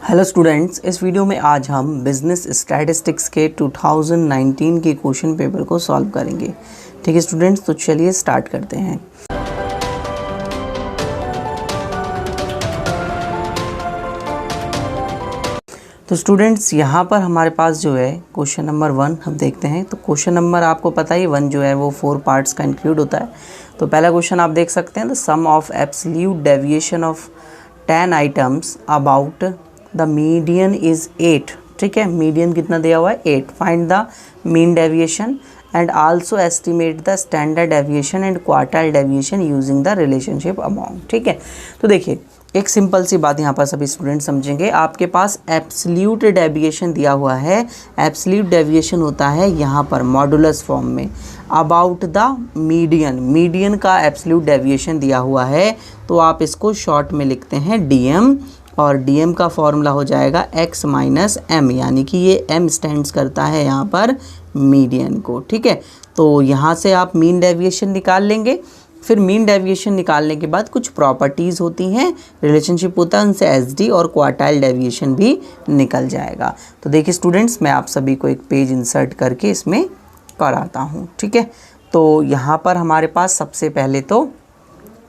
Hello students, इस video में आज हम बिजनेस स्टैटिस्टिक्स के 2019 के क्वेश्चन पेपर को सॉल्व करेंगे। ठीक है स्टूडेंट्स, तो चलिए स्टार्ट करते हैं। तो स्टूडेंट्स यहाँ पर हमारे पास जो है क्वेश्चन नंबर 1 हम देखते हैं। तो क्वेश्चन नंबर आपको पता ही 1 जो है वो 4 पार्ट्स का इंक्लूड होता है। तो पहला क्वेश्चन आप देख सकते हैं, the sum of absolute deviation of 10 items about the median is 8। ठीक है, मीडियन कितना दिया हुआ है 8। Find the mean deviation and also estimate the standard deviation and quartile deviation using the relationship among. ठीक है, तो देखिए एक सिंपल सी बात यहाँ पर सभी स्टूडेंट समझेंगे। आपके पास एब्सोल्यूट डेविएशन दिया हुआ है। एब्सोल्यूट डेविएशन होता है यहाँ पर मॉडुलस फॉर्म में। अबाउट द मीडियन, मीडियन का एब्सोल्यूट डेविएशन दिया हुआ है, तो आप इसको शॉर्ट में लिखते हैं डीएम, और डीएम का फॉर्मूला हो जाएगा x माइनस एम, यानी कि ये m स्टैंड्स करता है यहाँ पर मीडियन को। ठीक है, तो यहाँ से आप मीन डेविएशन निकाल लेंगे। फिर मीन डेविएशन निकालने के बाद कुछ प्रॉपर्टीज़ होती हैं, रिलेशनशिप होता है, उनसे एसडी और क्वार्टाइल डेविएशन भी निकल जाएगा। तो देखिए स्टूडेंट्स, मैं आप सभी को एक पेज इंसर्ट करके इसमें कराता हूँ। ठीक है, तो यहाँ पर हमारे पास सबसे पहले तो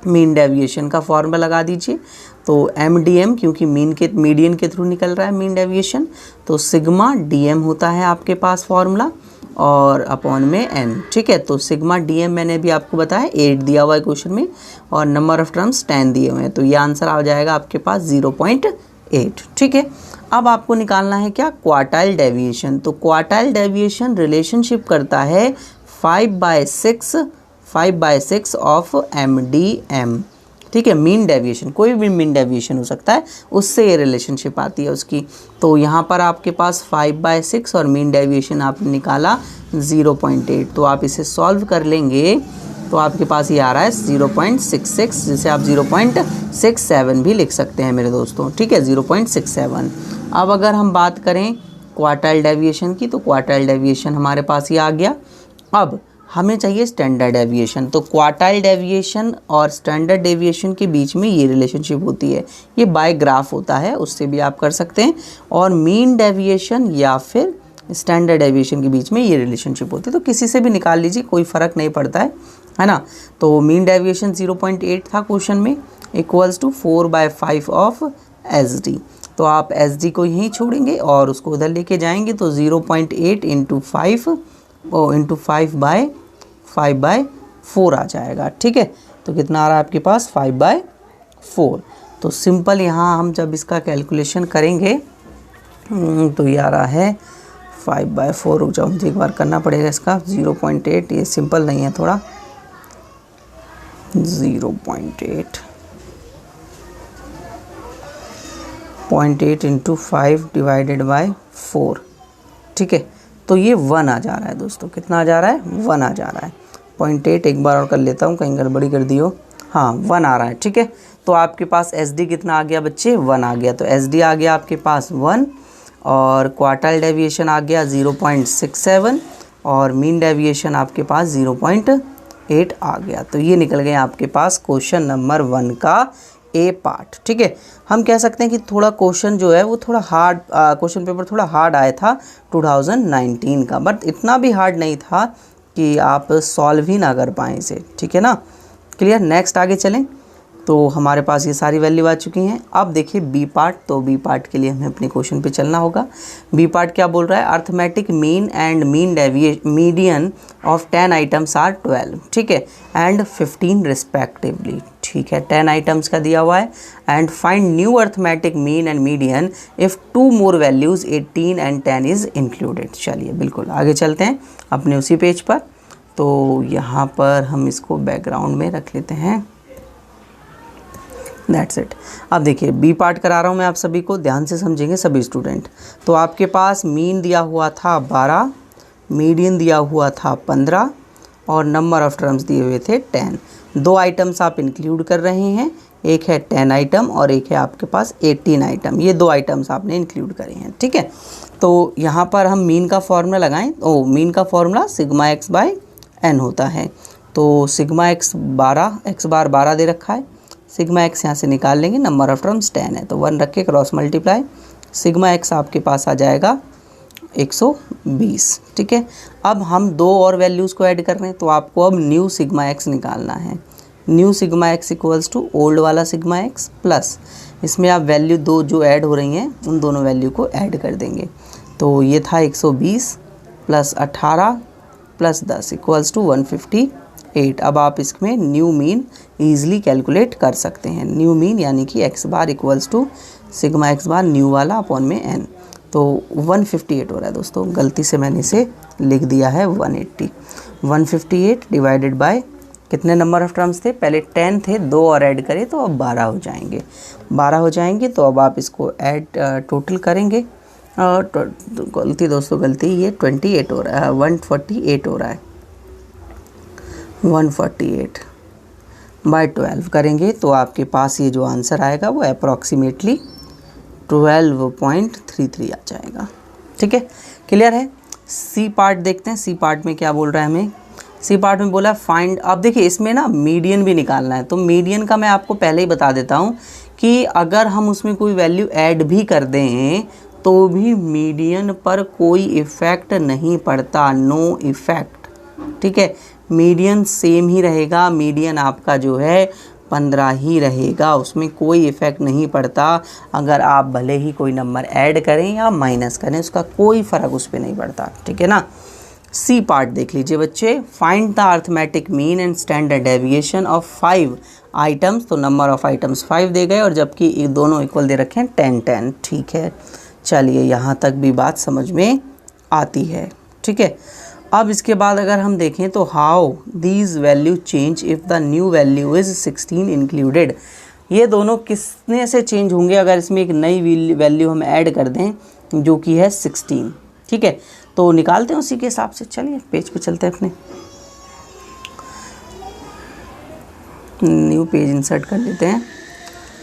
मीन डेविएशन का फॉर्मूला लगा दीजिए। तो एम डी एम, क्योंकि मीडियन के थ्रू निकल रहा है मीन डेविएशन, तो सिग्मा डी एम होता है आपके पास फॉर्मूला, और अपॉन में एन। ठीक है, तो सिग्मा डी एम मैंने भी आपको बताया 8 दिया हुआ है क्वेश्चन में, और नंबर ऑफ टर्म्स 10 दिए हुए हैं, तो ये आंसर आ जाएगा आपके पास 0.8। ठीक है, अब आपको निकालना है क्या, क्वार्टाइल डेविएशन। तो क्वार्टाइल डेविएशन रिलेशनशिप करता है 5/6 ऑफ एम डी एम। ठीक है, मीन डेविएशन, कोई भी मीन डेविएशन हो सकता है, उससे ये रिलेशनशिप आती है उसकी। तो यहाँ पर आपके पास 5/6 और मीन डेविएशन आपने निकाला 0.8, तो आप इसे सॉल्व कर लेंगे तो आपके पास ये आ रहा है 0.66, जिसे आप 0.67 भी लिख सकते हैं मेरे दोस्तों। ठीक है, 0.67। अब अगर हम बात करें क्वार्टाइल डेविएशन की, तो क्वार्टाइल डेविएशन हमारे पास ये आ गया। अब हमें चाहिए स्टैंडर्ड डेविएशन। तो क्वार्टाइल डेविएशन और स्टैंडर्ड डेविएशन के बीच में ये रिलेशनशिप होती है, ये बाय ग्राफ होता है, उससे भी आप कर सकते हैं। और मीन डेविएशन या फिर स्टैंडर्ड डेविएशन के बीच में ये रिलेशनशिप होती है, तो किसी से भी निकाल लीजिए, कोई फ़र्क नहीं पड़ता है ना। तो मीन डेविएशन 0.8 था क्वेश्चन में, equals to 4/5 of S D. तो आप एस डी को यहीं छोड़ेंगे और उसको उधर लेके जाएंगे, तो 0.8 इंटू 5/4 आ जाएगा। ठीक है, तो कितना आ रहा है आपके पास 5/4। तो सिंपल यहाँ हम जब इसका कैलकुलेशन करेंगे तो ये आ रहा है 5/4। रुक जाओ, मुझे एक बार करना पड़ेगा इसका। 0.8, ये सिंपल नहीं है थोड़ा, 0.8 इंटू 5/4। ठीक है, तो ये 1 आ जा रहा है दोस्तों। कितना आ जा रहा है, 1 आ जा रहा है। 0.8 एक बार और कर लेता हूँ, कहीं गड़बड़ी कर दी हो। हाँ, 1 आ रहा है। ठीक है, तो आपके पास एस डी कितना आ गया बच्चे, 1 आ गया। तो एस डी आ गया आपके पास 1, और क्वार्टाइल डेविएशन आ गया 0.67, और मीन डेविएशन आपके पास 0.8 आ गया। तो ये निकल गया आपके पास क्वेश्चन नंबर 1 का ए पार्ट। ठीक है, हम कह सकते हैं कि थोड़ा क्वेश्चन जो है वो थोड़ा हार्ड, क्वेश्चन पेपर थोड़ा हार्ड आया था 2019 का, बट इतना भी हार्ड नहीं था कि आप सॉल्व ही ना कर पाएँ इसे। ठीक है ना, क्लियर। नेक्स्ट आगे चलें। तो हमारे पास ये सारी वैल्यू आ चुकी हैं। अब देखिए बी पार्ट। तो बी पार्ट के लिए हमें अपने क्वेश्चन पे चलना होगा। बी पार्ट क्या बोल रहा है, arithmetic mean and median of 10 items are 12। ठीक है, एंड 15 रिस्पेक्टिवली। ठीक है, 10 आइटम्स का दिया हुआ है। And find new arithmetic mean and median if 2 more values 18 and 10 is included. चलिए बिल्कुल आगे चलते हैं अपने उसी पेज पर। तो यहाँ पर हम इसको बैकग्राउंड में रख लेते हैं। That's it. अब देखिए बी पार्ट करा रहा हूँ मैं आप सभी को, ध्यान से समझेंगे सभी स्टूडेंट। तो आपके पास मीन दिया हुआ था 12, मीडियन दिया हुआ था 15, और नंबर ऑफ टर्म्स दिए हुए थे 10। 2 आइटम्स आप इंक्लूड कर रहे हैं, एक है 10 आइटम और एक है आपके पास 18 आइटम। ये 2 आइटम्स आपने इंक्लूड करे हैं। ठीक है, तो यहाँ पर हम मीन का फॉर्मूला लगाएं। मीन का formula sigma X by N होता है। तो सिग्मा एक्स 12, एक्स बार 12 दे रखा है, सिग्मा एक्स यहाँ से निकाल लेंगे, नंबर ऑफ टर्म्स 10 है, तो 1 रख के क्रॉस मल्टीप्लाई, सिग्मा एक्स आपके पास आ जाएगा 120। ठीक है, अब हम दो और वैल्यूज़ को ऐड कर रहे हैं, तो आपको अब न्यू सिग्मा एक्स निकालना है। New sigma X equals to old वाला सिग्मा एक्स प्लस इसमें आप वैल्यू दो जो ऐड हो रही हैं उन दोनों वैल्यू को ऐड कर देंगे। तो ये था 120 प्लस 18 प्लस 10 इक्वल्स टू 158। अब आप इसमें न्यू मीन ईजिली कैलकुलेट कर सकते हैं। न्यू मीन यानी कि X bar equals to sigma X bar new वाला अपॉन में एन। तो 158 हो रहा है दोस्तों, गलती से मैंने इसे लिख दिया है 180। 158 डिवाइडेड बाय कितने नंबर ऑफ टर्म्स थे, पहले 10 थे, दो और ऐड करें तो अब 12 हो जाएंगे। 12 हो जाएंगे तो अब आप इसको ऐड टोटल करेंगे। गलती दोस्तों, गलती, ये 28 हो रहा है, 148 हो रहा है। 148 बाय 12 करेंगे तो आपके पास ये जो आंसर आएगा वो अप्रॉक्सीमेटली 12.33 आ जाएगा। ठीक है, क्लियर है। सी पार्ट देखते हैं। सी पार्ट में क्या बोल रहा है हमें, सी पार्ट में बोला फाइंड। अब देखिए इसमें ना मीडियन भी निकालना है, तो मीडियन का मैं आपको पहले ही बता देता हूँ कि अगर हम उसमें कोई वैल्यू ऐड भी कर दें तो भी मीडियन पर कोई इफ़ेक्ट नहीं पड़ता, नो इफ़ेक्ट। ठीक है, मीडियन सेम ही रहेगा, मीडियन आपका जो है 15 ही रहेगा, उसमें कोई इफ़ेक्ट नहीं पड़ता। अगर आप भले ही कोई नंबर ऐड करें या माइनस करें उसका कोई फ़र्क उस पर नहीं पड़ता। ठीक है ना। सी पार्ट देख लीजिए बच्चे। Find the arithmetic mean and standard deviation of 5 items. तो नंबर ऑफ आइटम्स 5 दे गए और जबकि दोनों इक्वल दे रखे हैं 10-10। ठीक है, चलिए यहाँ तक भी बात समझ में आती है। ठीक है, अब इसके बाद अगर हम देखें तो how these value change if the new value is 16 included. ये दोनों किसने से चेंज होंगे अगर इसमें एक नई वैल्यू हम ऐड कर दें जो कि है 16। ठीक है, तो निकालते हैं उसी के हिसाब से। चलिए पेज पे चलते हैं अपने, न्यू पेज इंसर्ट कर लेते हैं।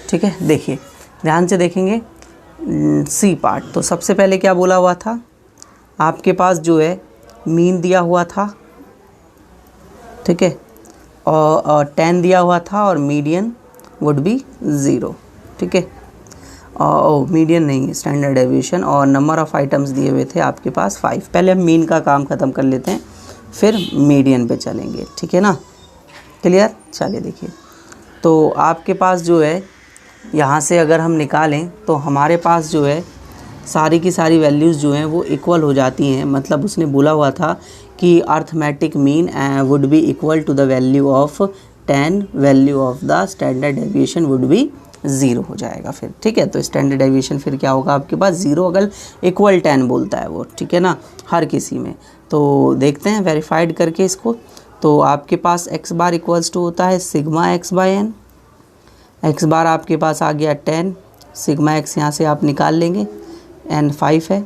ठीक है, देखिए ध्यान से देखेंगे सी पार्ट। तो सबसे पहले क्या बोला हुआ था, आपके पास जो है मीन दिया हुआ था। ठीक है, और 10 दिया हुआ था और मीडियन वुड बी 0। ठीक है, और मीडियन नहीं, स्टैंडर्ड डेविएशन, और नंबर ऑफ़ आइटम्स दिए हुए थे आपके पास 5। पहले हम मीन का काम ख़त्म कर लेते हैं फिर मीडियन पे चलेंगे। ठीक है ना, क्लियर। चलिए देखिए, तो आपके पास जो है यहाँ से अगर हम निकालें तो हमारे पास जो है सारी की सारी वैल्यूज़ जो हैं वो इक्वल हो जाती हैं। मतलब उसने बोला हुआ था कि arithmetic mean would be equal to the value of 10, value of the standard deviation would be 0 हो जाएगा फिर। ठीक है, तो स्टैंडर्ड डेविएशन फिर क्या होगा आपके पास 0 अगर इक्वल 10 बोलता है वो। ठीक है ना, हर किसी में। तो देखते हैं वेरीफाइड करके इसको। तो आपके पास एक्स बार इक्वल्स टू होता है sigma X by N. X bar आपके पास आ गया 10, सिग्मा एक्स यहाँ से आप निकाल लेंगे, एन 5 है,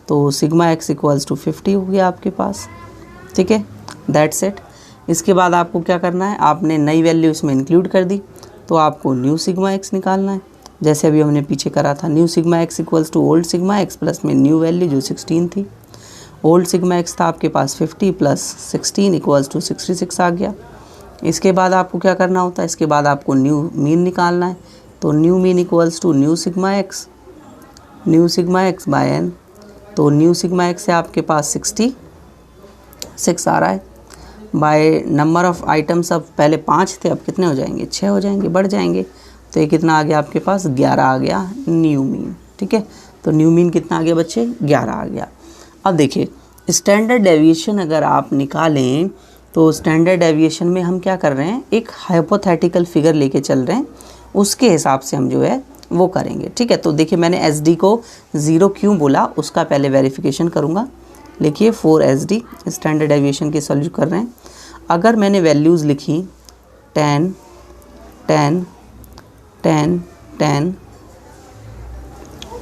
तो सिग्मा एक्स इक्वल्स टू 50 हो गया आपके पास। ठीक है, दैट्स इट। इसके बाद आपको क्या करना है, आपने नई वैल्यू इसमें इंक्लूड कर दी तो आपको न्यू सिग्मा एक्स निकालना है, जैसे अभी हमने पीछे करा था। New sigma X equals to old sigma X plus में न्यू वैल्यू जो 16 थी। ओल्ड सिग्मा एक्स था आपके पास 50 प्लस 16 इक्वल्स टू 66 आ गया। इसके बाद आपको क्या करना होता है, इसके बाद आपको न्यू मीन निकालना है। तो new mean equals to new sigma X by N. तो न्यू सिग्मा एक्स से आपके पास 66 आ रहा है बाय नंबर ऑफ़ आइटम्स। अब पहले 5 थे, अब कितने हो जाएंगे, 6 हो जाएंगे, बढ़ जाएंगे। तो ये कितना आ गया आपके पास, 11 आ गया न्यू मीन। ठीक है, तो न्यू मीन कितना आ गया बच्चे, 11 आ गया। अब देखिए स्टैंडर्ड डेविएशन अगर आप निकालें तो स्टैंडर्ड डेविएशन में हम क्या कर रहे हैं, एक हाइपोथेटिकल फिगर लेके चल रहे हैं, उसके हिसाब से हम जो है वो करेंगे। ठीक है, तो देखिए मैंने SD को 0 क्यों बोला उसका पहले वेरिफिकेशन करूँगा। लिखिए 4SD स्टैंडर्ड डेविएशन के सॉल्व कर रहे हैं। अगर मैंने वैल्यूज़ लिखी 10, 10, 10, 10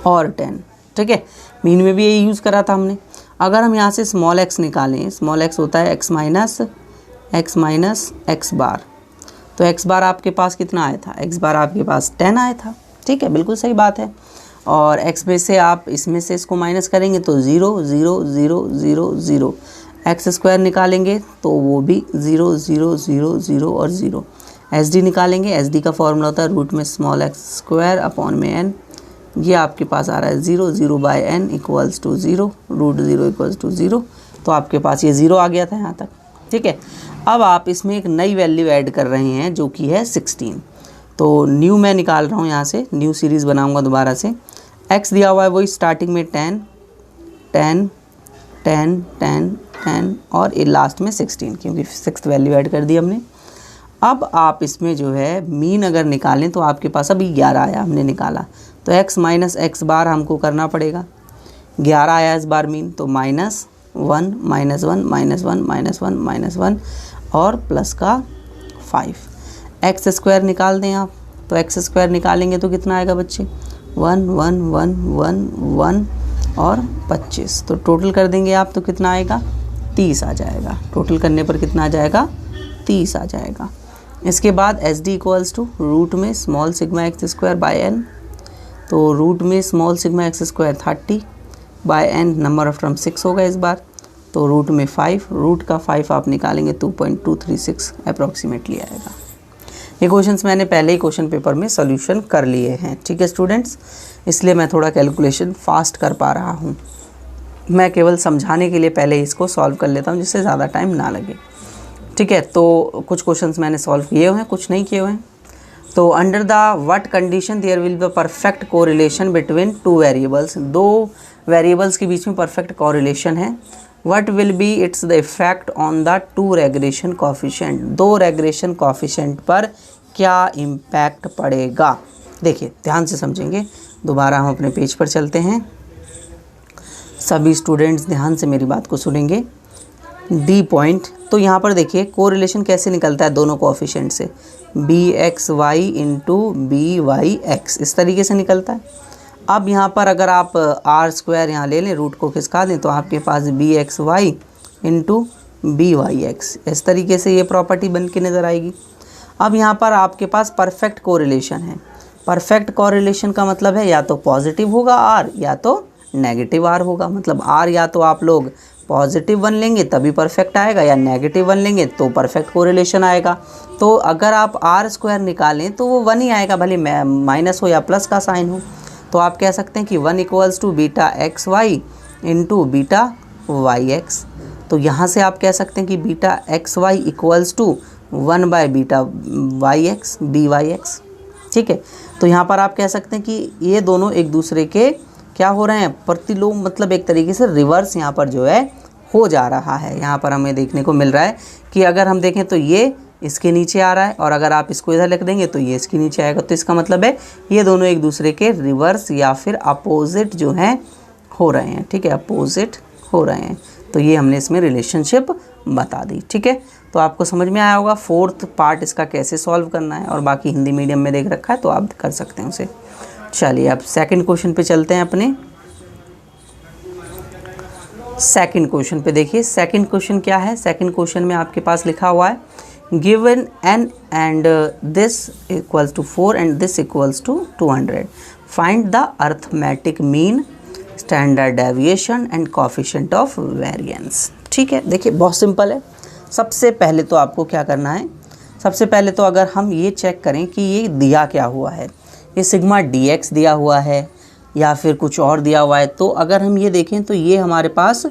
और 10। ठीक है, मीन में भी यही यूज़ करा था हमने। अगर हम यहाँ से स्मॉल x निकालें, स्मॉल x होता है x माइनस x बार। तो x बार आपके पास कितना आया था, x बार आपके पास 10 आया था। ठीक है, बिल्कुल सही बात है। और x में से आप इसमें से इसको माइनस करेंगे तो 0 0 0 0 0। एक्स स्क्वायर निकालेंगे तो वो भी 0 0 0 0 और 0। SD निकालेंगे, SD का फॉर्मूला होता है रूट में स्मॉल x स्क्वायर अपॉन में n ये आपके पास आ रहा है 0, 0 by n equals to 0, root 0 equals to 0। तो आपके पास ये 0 आ गया था यहाँ तक, ठीक है। अब आप इसमें एक नई वैल्यू ऐड कर रहे हैं जो कि है 16। तो न्यू मैं निकाल रहा हूँ यहाँ से, न्यू सीरीज़ बनाऊँगा दोबारा से। x दिया हुआ है वही स्टार्टिंग में 10, 10, 10, 10, 10 और ये लास्ट में 16, क्योंकि 6th वैल्यू ऐड कर दी हमने। अब आप इसमें जो है मीन अगर निकालें तो आपके पास अभी 11 आया, हमने निकाला तो x माइनस एक्स बार हमको करना पड़ेगा। 11 आया इस बार मीन, तो -1, -1, -1, -1, -1 और प्लस का 5। एक्स स्क्वायर निकाल दें आप, तो एक्स स्क्वायर निकालेंगे तो कितना आएगा बच्चे? 1, 1, 1, 1, 1 और 25। तो टोटल कर देंगे आप तो कितना आएगा? 30 आ जाएगा। टोटल करने पर कितना आ जाएगा? 30 आ जाएगा। इसके बाद H D equals to root में small sigma X square by N, तो रूट में small sigma X square 30 by N, number of term 6 होगा इस बार, तो रूट में 5, रूट का 5 आप निकालेंगे 2.236 अप्रॉक्सीमेटली आएगा। ये क्वेश्चंस मैंने पहले ही क्वेश्चन पेपर में सॉल्यूशन कर लिए हैं, ठीक है स्टूडेंट्स, इसलिए मैं थोड़ा कैलकुलेशन फास्ट कर पा रहा हूँ। मैं केवल समझाने के लिए पहले इसको सॉल्व कर लेता हूँ जिससे ज़्यादा टाइम ना लगे, ठीक है। तो कुछ क्वेश्चंस मैंने सॉल्व किए हुए हैं, कुछ नहीं किए हुए हैं। तो under the what condition there will be perfect correlation between two variables, दो वेरिएबल्स के बीच में परफेक्ट कोरिलेशन है। What will be its the effect on the two regression coefficient, दो रेग्रेशन कोफिशिएंट पर क्या इम्पैक्ट पड़ेगा? देखिए ध्यान से समझेंगे। दोबारा हम अपने पेज पर चलते हैं, सभी स्टूडेंट्स ध्यान से मेरी बात को सुनेंगे। डी पॉइंट, तो यहाँ पर देखिए कोरिलेशन कैसे निकलता है दोनों कोएफिशिएंट से, B X Y into B Y X, इस तरीके से निकलता है। अब यहाँ पर अगर आप आर स्क्वायर यहाँ ले लें, रूट को खिसका दें, तो आपके पास B X Y into B Y X, इस तरीके से ये प्रॉपर्टी बन के नज़र आएगी। अब यहाँ पर आपके पास परफेक्ट कोरिलेशन है। परफेक्ट कोरिलेशन का मतलब है या तो पॉजिटिव होगा आर या तो नेगेटिव आर होगा। मतलब आर या तो आप लोग पॉजिटिव 1 लेंगे तभी परफेक्ट आएगा, या नेगेटिव 1 लेंगे तो परफेक्ट कोरिलेशन आएगा। तो अगर आप आर स्क्वायर निकालें तो वो 1 ही आएगा, भले माइनस हो या प्लस का साइन हो। तो आप कह सकते हैं कि 1 equals to beta X Y into beta Y X. तो यहाँ से आप कह सकते हैं कि beta X Y equals to 1 by beta Y X, B Y X, ठीक है। तो यहाँ पर आप कह सकते हैं कि ये दोनों एक दूसरे के क्या हो रहे हैं? प्रतिलोम, मतलब एक तरीके से रिवर्स यहाँ पर जो है हो जा रहा है। यहाँ पर हमें देखने को मिल रहा है कि अगर हम देखें तो ये इसके नीचे आ रहा है, और अगर आप इसको इधर लिख देंगे तो ये इसके नीचे आएगा। तो इसका मतलब है ये दोनों एक दूसरे के रिवर्स या फिर अपोजिट जो हैं हो रहे हैं, ठीक है, अपोजिट हो रहे हैं। तो ये हमने इसमें रिलेशनशिप बता दी, ठीक है। तो आपको समझ में आया होगा 4th पार्ट इसका कैसे सॉल्व करना है, और बाकी हिंदी मीडियम में देख रखा है तो आप कर सकते हैं उसे। चलिए अब सेकंड क्वेश्चन पे चलते हैं। अपने सेकंड क्वेश्चन पे देखिए, सेकंड क्वेश्चन क्या है? सेकंड क्वेश्चन में आपके पास लिखा हुआ है given n and this equals to 4 and this equals to 200, find the arithmetic mean, standard deviation and coefficient of variance. ठीक है, देखिए बहुत सिंपल है। सबसे पहले तो आपको क्या करना है, सबसे पहले तो अगर हम ये चेक करें कि ये दिया क्या हुआ है, ये सिग्मा dx दिया हुआ है या फिर कुछ और दिया हुआ है। तो अगर हम ये देखें तो ये हमारे पास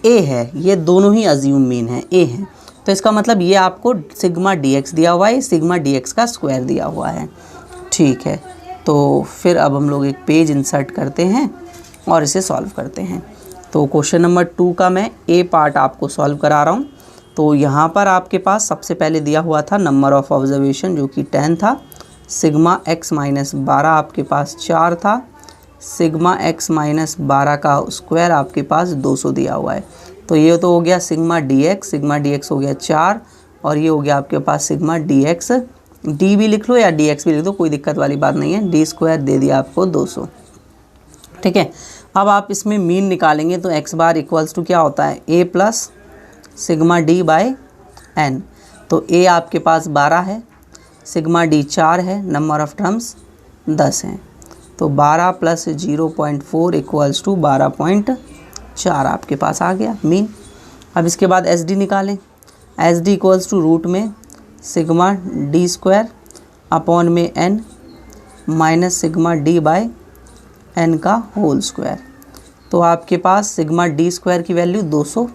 a है, ये दोनों ही अज्यूम मीन है, a है। तो इसका मतलब ये आपको सिग्मा dx दिया हुआ है, सिग्मा dx का स्क्वायर दिया हुआ है। ठीक है, तो फिर अब हम लोग एक पेज इंसर्ट करते हैं और इसे सॉल्व करते हैं। तो क्वेश्चन नंबर 2 का मैं a पार्ट आपको सॉल्व करा रहा हूँ। तो यहाँ पर आपके पास सबसे पहले दिया हुआ था नंबर ऑफ़ ऑब्जर्वेशन जो कि 10 था, सिग्मा x माइनस 12 आपके पास 4 था, सिग्मा x माइनस 12 का स्क्वायर आपके पास 200 दिया हुआ है। तो ये तो हो गया सिग्मा dx हो गया 4, और ये हो गया आपके पास सिग्मा dx, d भी लिख लो या dx भी लिख दो, कोई दिक्कत वाली बात नहीं है। d स्क्वायर दे दिया आपको 200। ठीक है, अब आप इसमें मीन निकालेंगे तो x बार इक्वल्स टू क्या होता है, a plus sigma d by n। तो a आपके पास 12 है, सिग्मा d 4 है, नंबर ऑफ़ टर्म्स 10 हैं। तो 12 प्लस 0.4 इक्वल्स टू 12.4 आपके पास आ गया मीन। अब इसके बाद एस डी निकालें, S D equals to root में सिग्मा d स्क्वायर अपॉन में n minus sigma d by N का होल स्क्वायर। तो आपके पास सिग्मा डी स्क्वायर की वैल्यू 200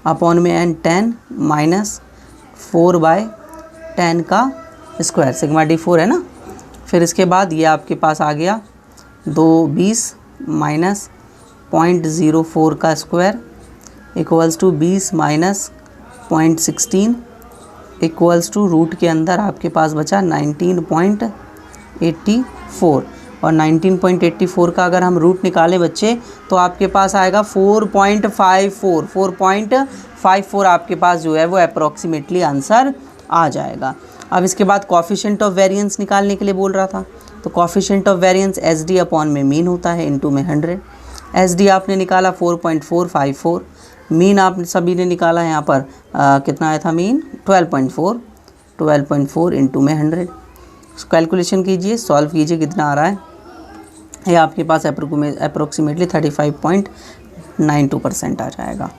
अपॉन में एन 10 माइनस 4/10 का स्क्वायर, सिग्मा डी 4 है ना। फिर इसके बाद ये आपके पास आ गया 220 माइनस 0.04 का square equals to 20 minus 0.16 equals to root के अंदर आपके पास बचा 19.84 और 19.84 का अगर हम रूट निकालें बच्चे तो आपके पास आएगा 4.54 आपके पास जो है वो अप्रॉक्सीमेटली आंसर आ जाएगा। अब इसके बाद कॉफिशिएंट ऑफ वेरिएंस निकालने के लिए बोल रहा था, तो coefficient of variance S D upon में मीन होता है इनटू में 100। एस डी आपने निकाला 4.454, मीन आप सभी ने निकाला यहाँ पर कितना आया था मीन 12.4 इंटू में 100। कैलकुलेशन कीजिए, सॉल्व कीजिए, कितना आ रहा है ये आपके पास अप्रोक्सीमेटली 35.92% आ जाएगा।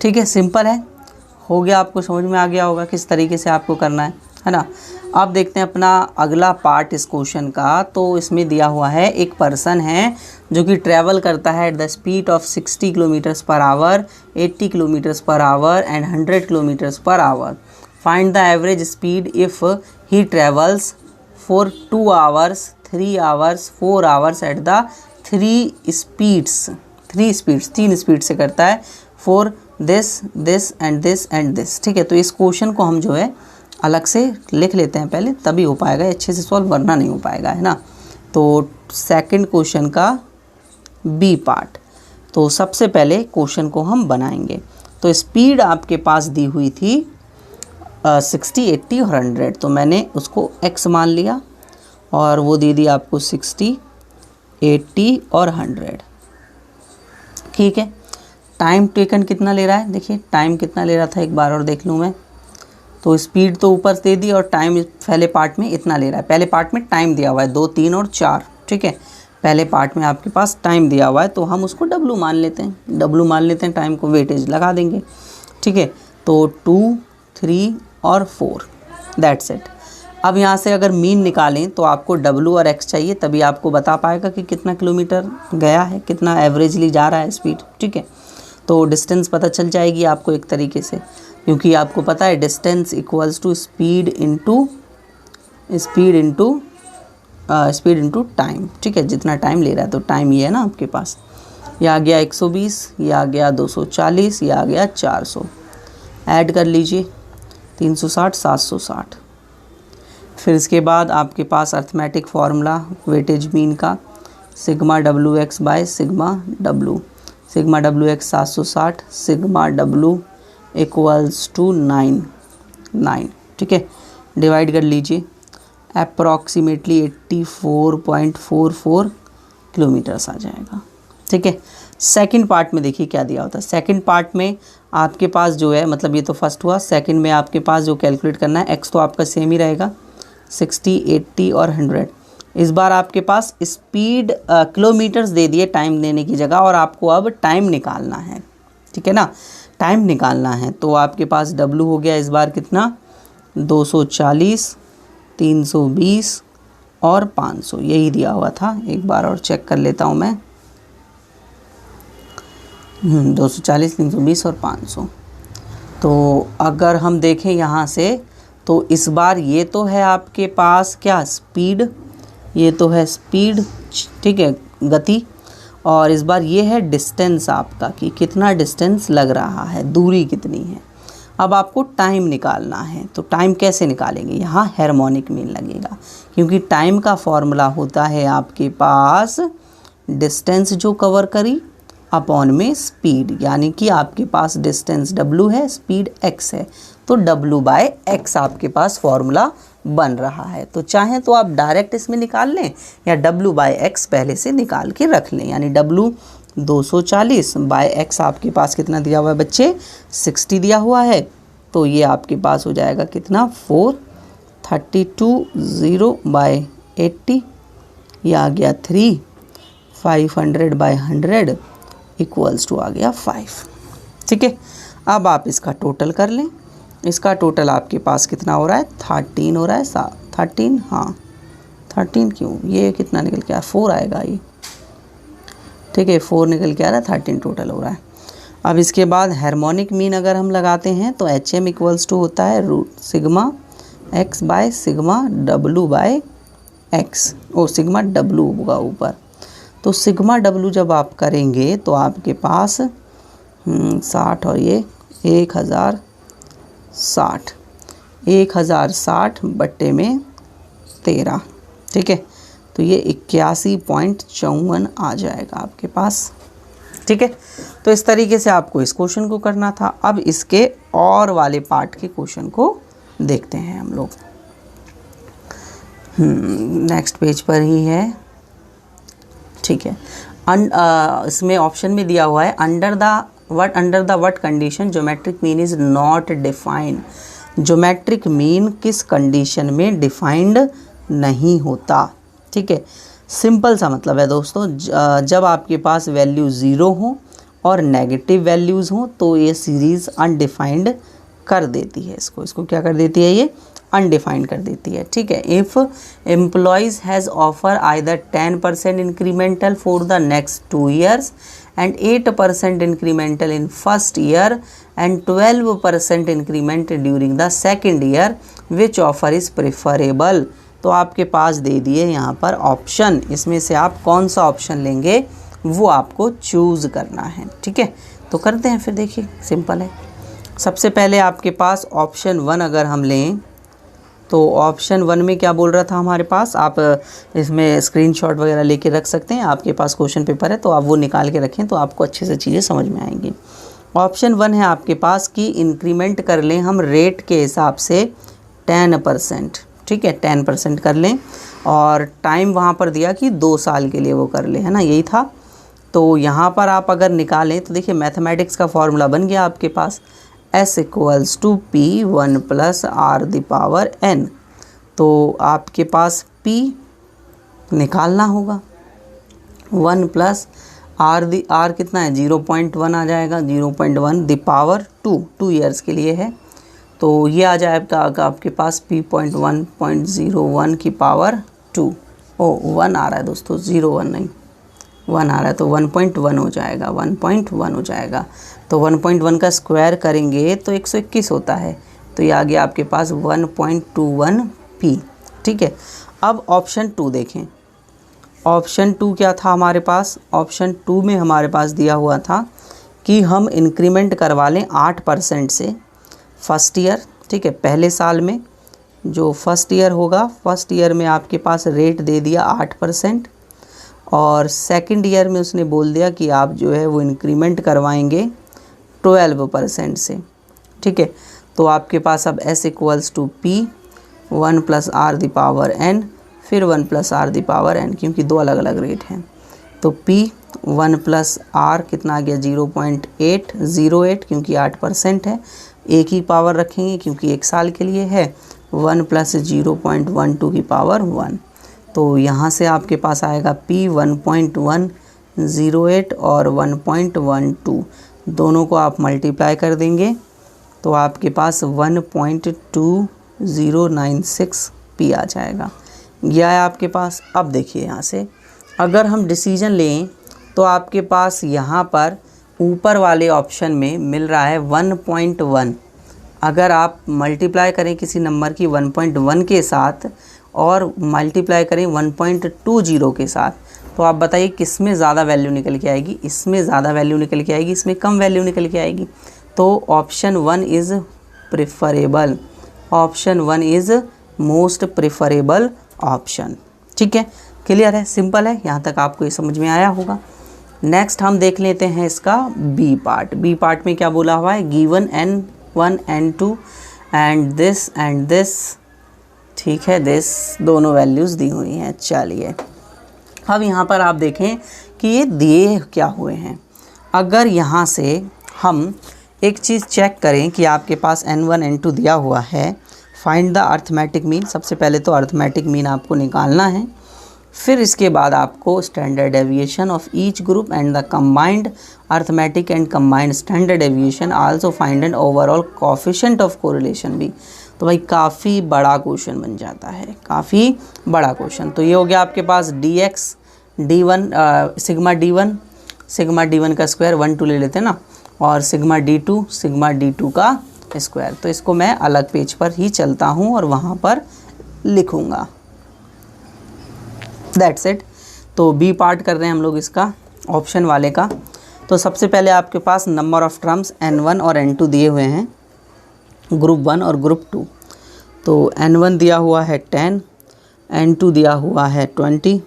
ठीक है, सिंपल है, हो गया, आपको समझ में आ गया होगा किस तरीके से आपको करना है ना। अब देखते हैं अपना अगला पार्ट इस क्वेश्चन का। तो इसमें दिया हुआ है एक पर्सन है जो कि ट्रैवल करता है at the speed of 60 kilometres per hour, 80 kilometres per hour and 100 kilometres per hour. Find the average speed if he travels for 2 hours, 3 hours, 4 hours at the 3 speed से करता है फॉर दिस एंड दिस। ठीक है, तो इस question को हम जो है अलग से लिख लेते हैं पहले, तभी हो पाएगा अच्छे से सॉल्व, वरना नहीं हो पाएगा, है ना। तो सेकंड क्वेश्चन का बी पार्ट, तो सबसे पहले क्वेश्चन को हम बनाएंगे। तो स्पीड आपके पास दी हुई थी 60, 80 और 100, तो मैंने उसको x मान लिया और वो दे दी आपको 60, 80 और 100। ठीक है, टाइम टेकन कितना ले रहा है, देखिए टाइम कितना ले रहा था, एक बार और देख लूँ मैं। तो स्पीड तो ऊपर दे दी और टाइम पहले पार्ट में इतना ले रहा है। पहले पार्ट में टाइम दिया हुआ है 2, 3 और 4। ठीक है, पहले पार्ट में आपके पास टाइम दिया हुआ है, तो हम उसको W मान लेते हैं, टाइम को वेटेज लगा देंगे। ठीक है, तो 2, 3 और 4, दैट्स इट। अब यहाँ से अगर मीन निकालें तो आपको W और X चाहिए, तभी आपको बता पाएगा कि कितना किलोमीटर गया है, कितना एवरेजली जा रहा है स्पीड। ठीक है, तो डिस्टेंस पता चल जाएगी आपको एक तरीके से, क्योंकि आपको पता है distance equals to speed into time. ठीक है, जितना टाइम ले रहा है, तो टाइम ये है ना आपके पास, ये आ गया 120, ये आ गया 240, ये आ गया 400। ऐड कर लीजिए 360, 760। फिर इसके बाद आपके पास अर्थमेटिक फार्मूला वेटेज मीन का, sigma WX by sigma W। Sigma WX 760, sigma W equals to 9। ठीक है, डिवाइड कर लीजिए, अप्रॉक्सीमेटली 84.44 किलोमीटर्स आ जाएगा। ठीक है, सेकंड पार्ट में देखिए क्या दिया होता है। सेकंड पार्ट में आपके पास जो है, मतलब ये तो फर्स्ट हुआ, सेकंड में आपके पास जो कैलकुलेट करना है, एक्स तो आपका सेम ही रहेगा 60, 80 और 100। इस बार आपके पास स्पीड किलोमीटर्स दे दिए टाइम देने की जगह, और आपको अब टाइम निकालना है। ठीक है ना, टाइम निकालना है, तो आपके पास W हो गया इस बार कितना 240, 320 और 500, यही दिया हुआ था। एक बार और चेक कर लेता हूँ मैं, 240, 320 और 500। तो अगर हम देखें यहाँ से, तो इस बार ये तो है आपके पास क्या स्पीड, ये तो है स्पीड, ठीक है, गति, और इस बार ये है डिस्टेंस आपका कि कितना डिस्टेंस लग रहा है, दूरी कितनी है। अब आपको टाइम निकालना है, तो टाइम कैसे निकालेंगे, यहाँ हार्मोनिक मीन लगेगा, क्योंकि टाइम का फॉर्मूला होता है आपके पास डिस्टेंस जो कवर करी अपॉन में स्पीड, यानी कि आपके पास डिस्टेंस W है, स्पीड x है, तो W बाय x आपके पास फॉर्मूला बन रहा है। तो चाहें तो आप डायरेक्ट इसमें निकाल लें, या W बाय x पहले से निकाल के रख लें, यानी W 240 बाय x आपके पास कितना दिया हुआ है बच्चे, 60 दिया हुआ है, तो ये आपके पास हो जाएगा कितना 432 बाय 80, ये आ गया 3, 500 बाय 100 इक्वल्स टू आ गया 5। ठीक है, अब आप इसका टोटल कर लें, इसका टोटल आपके पास कितना हो रहा है 13 हो रहा है, 13, हाँ 13 क्यों, ये कितना निकल के 4 आएगा, ये ठीक है, 4 निकल के आ रहा है, 13 टोटल हो रहा है। अब इसके बाद हार्मोनिक मीन अगर हम लगाते हैं तो HM इक्वल्स टू होता है root sigma x by sigma W by x, sigma W होगा ऊपर। तो सिग्मा W जब आप करेंगे तो आपके पास 60 और ये 1060 बट्टे में 13, ठीक है, तो ये 81.54 आ जाएगा आपके पास, ठीक है। तो इस तरीके से आपको इस क्वेश्चन को करना था। अब इसके और वाले पार्ट के क्वेश्चन को देखते हैं हम लोग। नेक्स्ट पेज पर ही है, ठीक है। इसमें ऑप्शन में दिया हुआ है under the what condition geometric mean is not defined. Geometric mean किस कंडीशन में डिफाइंड नहीं होता, ठीक है। सिंपल सा मतलब है दोस्तों, जब आपके पास वैल्यू 0 हो और नेगेटिव वैल्यूज़ हो तो ये सीरीज़ अनडिफाइंड कर देती है। इसको क्या कर देती है, ये अनडिफाइंड कर देती है, ठीक है। If employees has offer either 10% incremental for the next 2 years and 8% incremental in first year and 12% increment during the second year, which offer is preferable. तो आपके पास दे दिए यहाँ पर ऑप्शन, इसमें से आप कौन सा ऑप्शन लेंगे वो आपको चूज़ करना है, ठीक है। तो करते हैं फिर, देखिए सिंपल है। सबसे पहले आपके पास ऑप्शन 1 अगर हम लें तो ऑप्शन 1 में क्या बोल रहा था हमारे पास, आप इसमें स्क्रीनशॉट वगैरह लेके रख सकते हैं, आपके पास क्वेश्चन पेपर है तो आप वो निकाल के रखें तो आपको अच्छे से चीज़ें समझ में आएंगी। ऑप्शन 1 है आपके पास कि इंक्रीमेंट कर लें हम रेट के हिसाब से 10%, ठीक है, 10% कर लें, और टाइम वहाँ पर दिया कि 2 साल के लिए वो कर ले, है ना, यही था। तो यहाँ पर आप अगर निकालें तो देखिए मैथमेटिक्स का फॉर्मूला बन गया आपके पास, S equals to P 1 + R⁴n। तो आपके पास P निकालना होगा, 1 + R कितना है, 0.1 आ जाएगा, 0.1 द पावर 2 ईयर्स के लिए है, तो ये आ जाएगा आपके पास P.1.01 की पावर 2। 1 आ रहा है दोस्तों, 0.1 नहीं, 1 आ रहा है, तो 1.1 हो जाएगा, 1.1 हो जाएगा। तो 1.1 का स्क्वायर करेंगे तो 121 होता है, तो ये आ गया आपके पास 1.21 P, ठीक है। अब ऑप्शन 2 देखें, ऑप्शन 2 क्या था हमारे पास, ऑप्शन 2 में हमारे पास दिया हुआ था कि हम इंक्रीमेंट करवा लें 8% से फर्स्ट ईयर, ठीक है, पहले साल में जो फर्स्ट ईयर होगा, फर्स्ट ईयर में आपके पास रेट दे दिया 8%, और सेकंड ईयर में उसने बोल दिया कि आप जो है वो इंक्रीमेंट करवाएंगे 12% से, ठीक है। तो आपके पास अब S equals to P 1 + R⁴n, फिर 1 + R⁴n, क्योंकि 2 अलग अलग रेट हैं। तो P 1 + R कितना आ गया, 0.808, क्योंकि 8% है, एक ही पावर रखेंगे क्योंकि 1 साल के लिए है, 1 + 0.12 की पावर 1। तो यहाँ से आपके पास आएगा P 1.108 और 1.12, दोनों को आप मल्टीप्लाई कर देंगे तो आपके पास 1.2096 P आ जाएगा, यह है आपके पास। अब देखिए यहाँ से अगर हम डिसीजन लें तो आपके पास यहाँ पर ऊपर वाले ऑप्शन में मिल रहा है 1.1। अगर आप मल्टीप्लाई करें किसी नंबर की 1.1 के साथ और मल्टीप्लाई करें 1.20 के साथ, तो आप बताइए किस में ज़्यादा वैल्यू निकल के आएगी, इसमें ज़्यादा वैल्यू निकल के आएगी, इसमें कम वैल्यू निकल के आएगी। तो option 1 is preferable, option 1 is most preferable option, ठीक है। क्लियर है, सिंपल है, यहाँ तक आपको ये समझ में आया होगा। नेक्स्ट हम देख लेते हैं इसका बी पार्ट। बी पार्ट में क्या बोला हुआ है, given N1 N2 and this, ठीक है, दिस दोनों वैल्यूज़ दी हुई हैं। चलिए अब यहाँ पर आप देखें कि ये दिए क्या हुए हैं। अगर यहाँ से हम एक चीज़ चेक करें कि आपके पास N1 N2 दिया हुआ है, फाइंड द अर्थमेटिक मीन, सबसे पहले तो अर्थमेटिक मीन आपको निकालना है, फिर इसके बाद आपको standard deviation of each group and the combined arithmetic and combined standard deviation, also find an overall coefficient of correlation भी। तो भाई काफ़ी बड़ा क्वेश्चन बन जाता है, काफ़ी बड़ा क्वेश्चन। तो ये हो गया आपके पास dx d1 sigma d1 sigma D1 का स्क्वायर 1 2 ले लेते हैं ना, और सिग्मा D2 का स्क्वायर। तो इसको मैं अलग पेज पर ही चलता हूँ और वहाँ पर लिखूँगा। That's it. तो बी पार्ट कर रहे हैं हम लोग इसका, ऑप्शन वाले का। तो सबसे पहले आपके पास नंबर ऑफ़ टर्म्स N1 और N2 दिए हुए हैं, ग्रुप 1 और ग्रुप 2। तो N1 दिया हुआ है 10, N2 दिया हुआ है 20,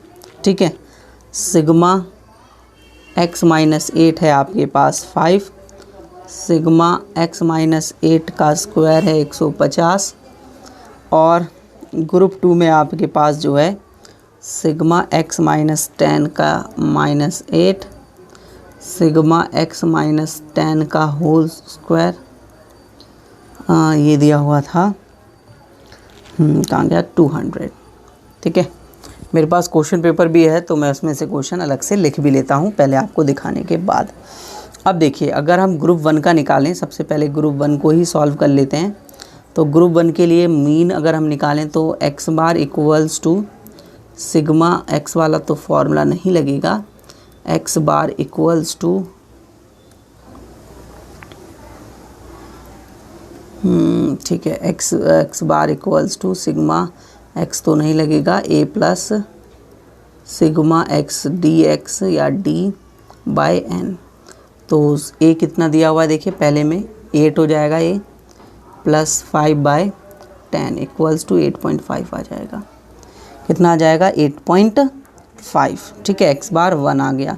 ठीक है। सिग्मा x माइनस 8 है आपके पास 5, सिग्मा x माइनस 8 का स्क्वायर है 150, और ग्रुप 2 में आपके पास जो है सिग्मा x माइनस 10 का माइनस 8, सिग्मा x माइनस 10 का होल स्क्वायर, ये दिया हुआ था कहाँ गया 200, ठीक है। मेरे पास क्वेश्चन पेपर भी है तो मैं उसमें से क्वेश्चन अलग से लिख भी लेता हूँ पहले आपको दिखाने के बाद। अब देखिए, अगर हम ग्रुप 1 का निकालें, सबसे पहले ग्रुप 1 को ही सॉल्व कर लेते हैं। तो ग्रुप 1 के लिए मीन अगर हम निकालें तो x bar equals to sigma x वाला तो फॉर्मूला नहीं लगेगा, x बार इक्वल्स टू ठीक है, x bar equals to sigma x तो नहीं लगेगा, a plus sigma x dx या d बाय n। तो a कितना दिया हुआ है देखिए, पहले में 8 हो जाएगा, a plus 5 by 10 equals to 8.5 आ जाएगा। कितना आ जाएगा 8.5, ठीक है। x बार 1 आ गया।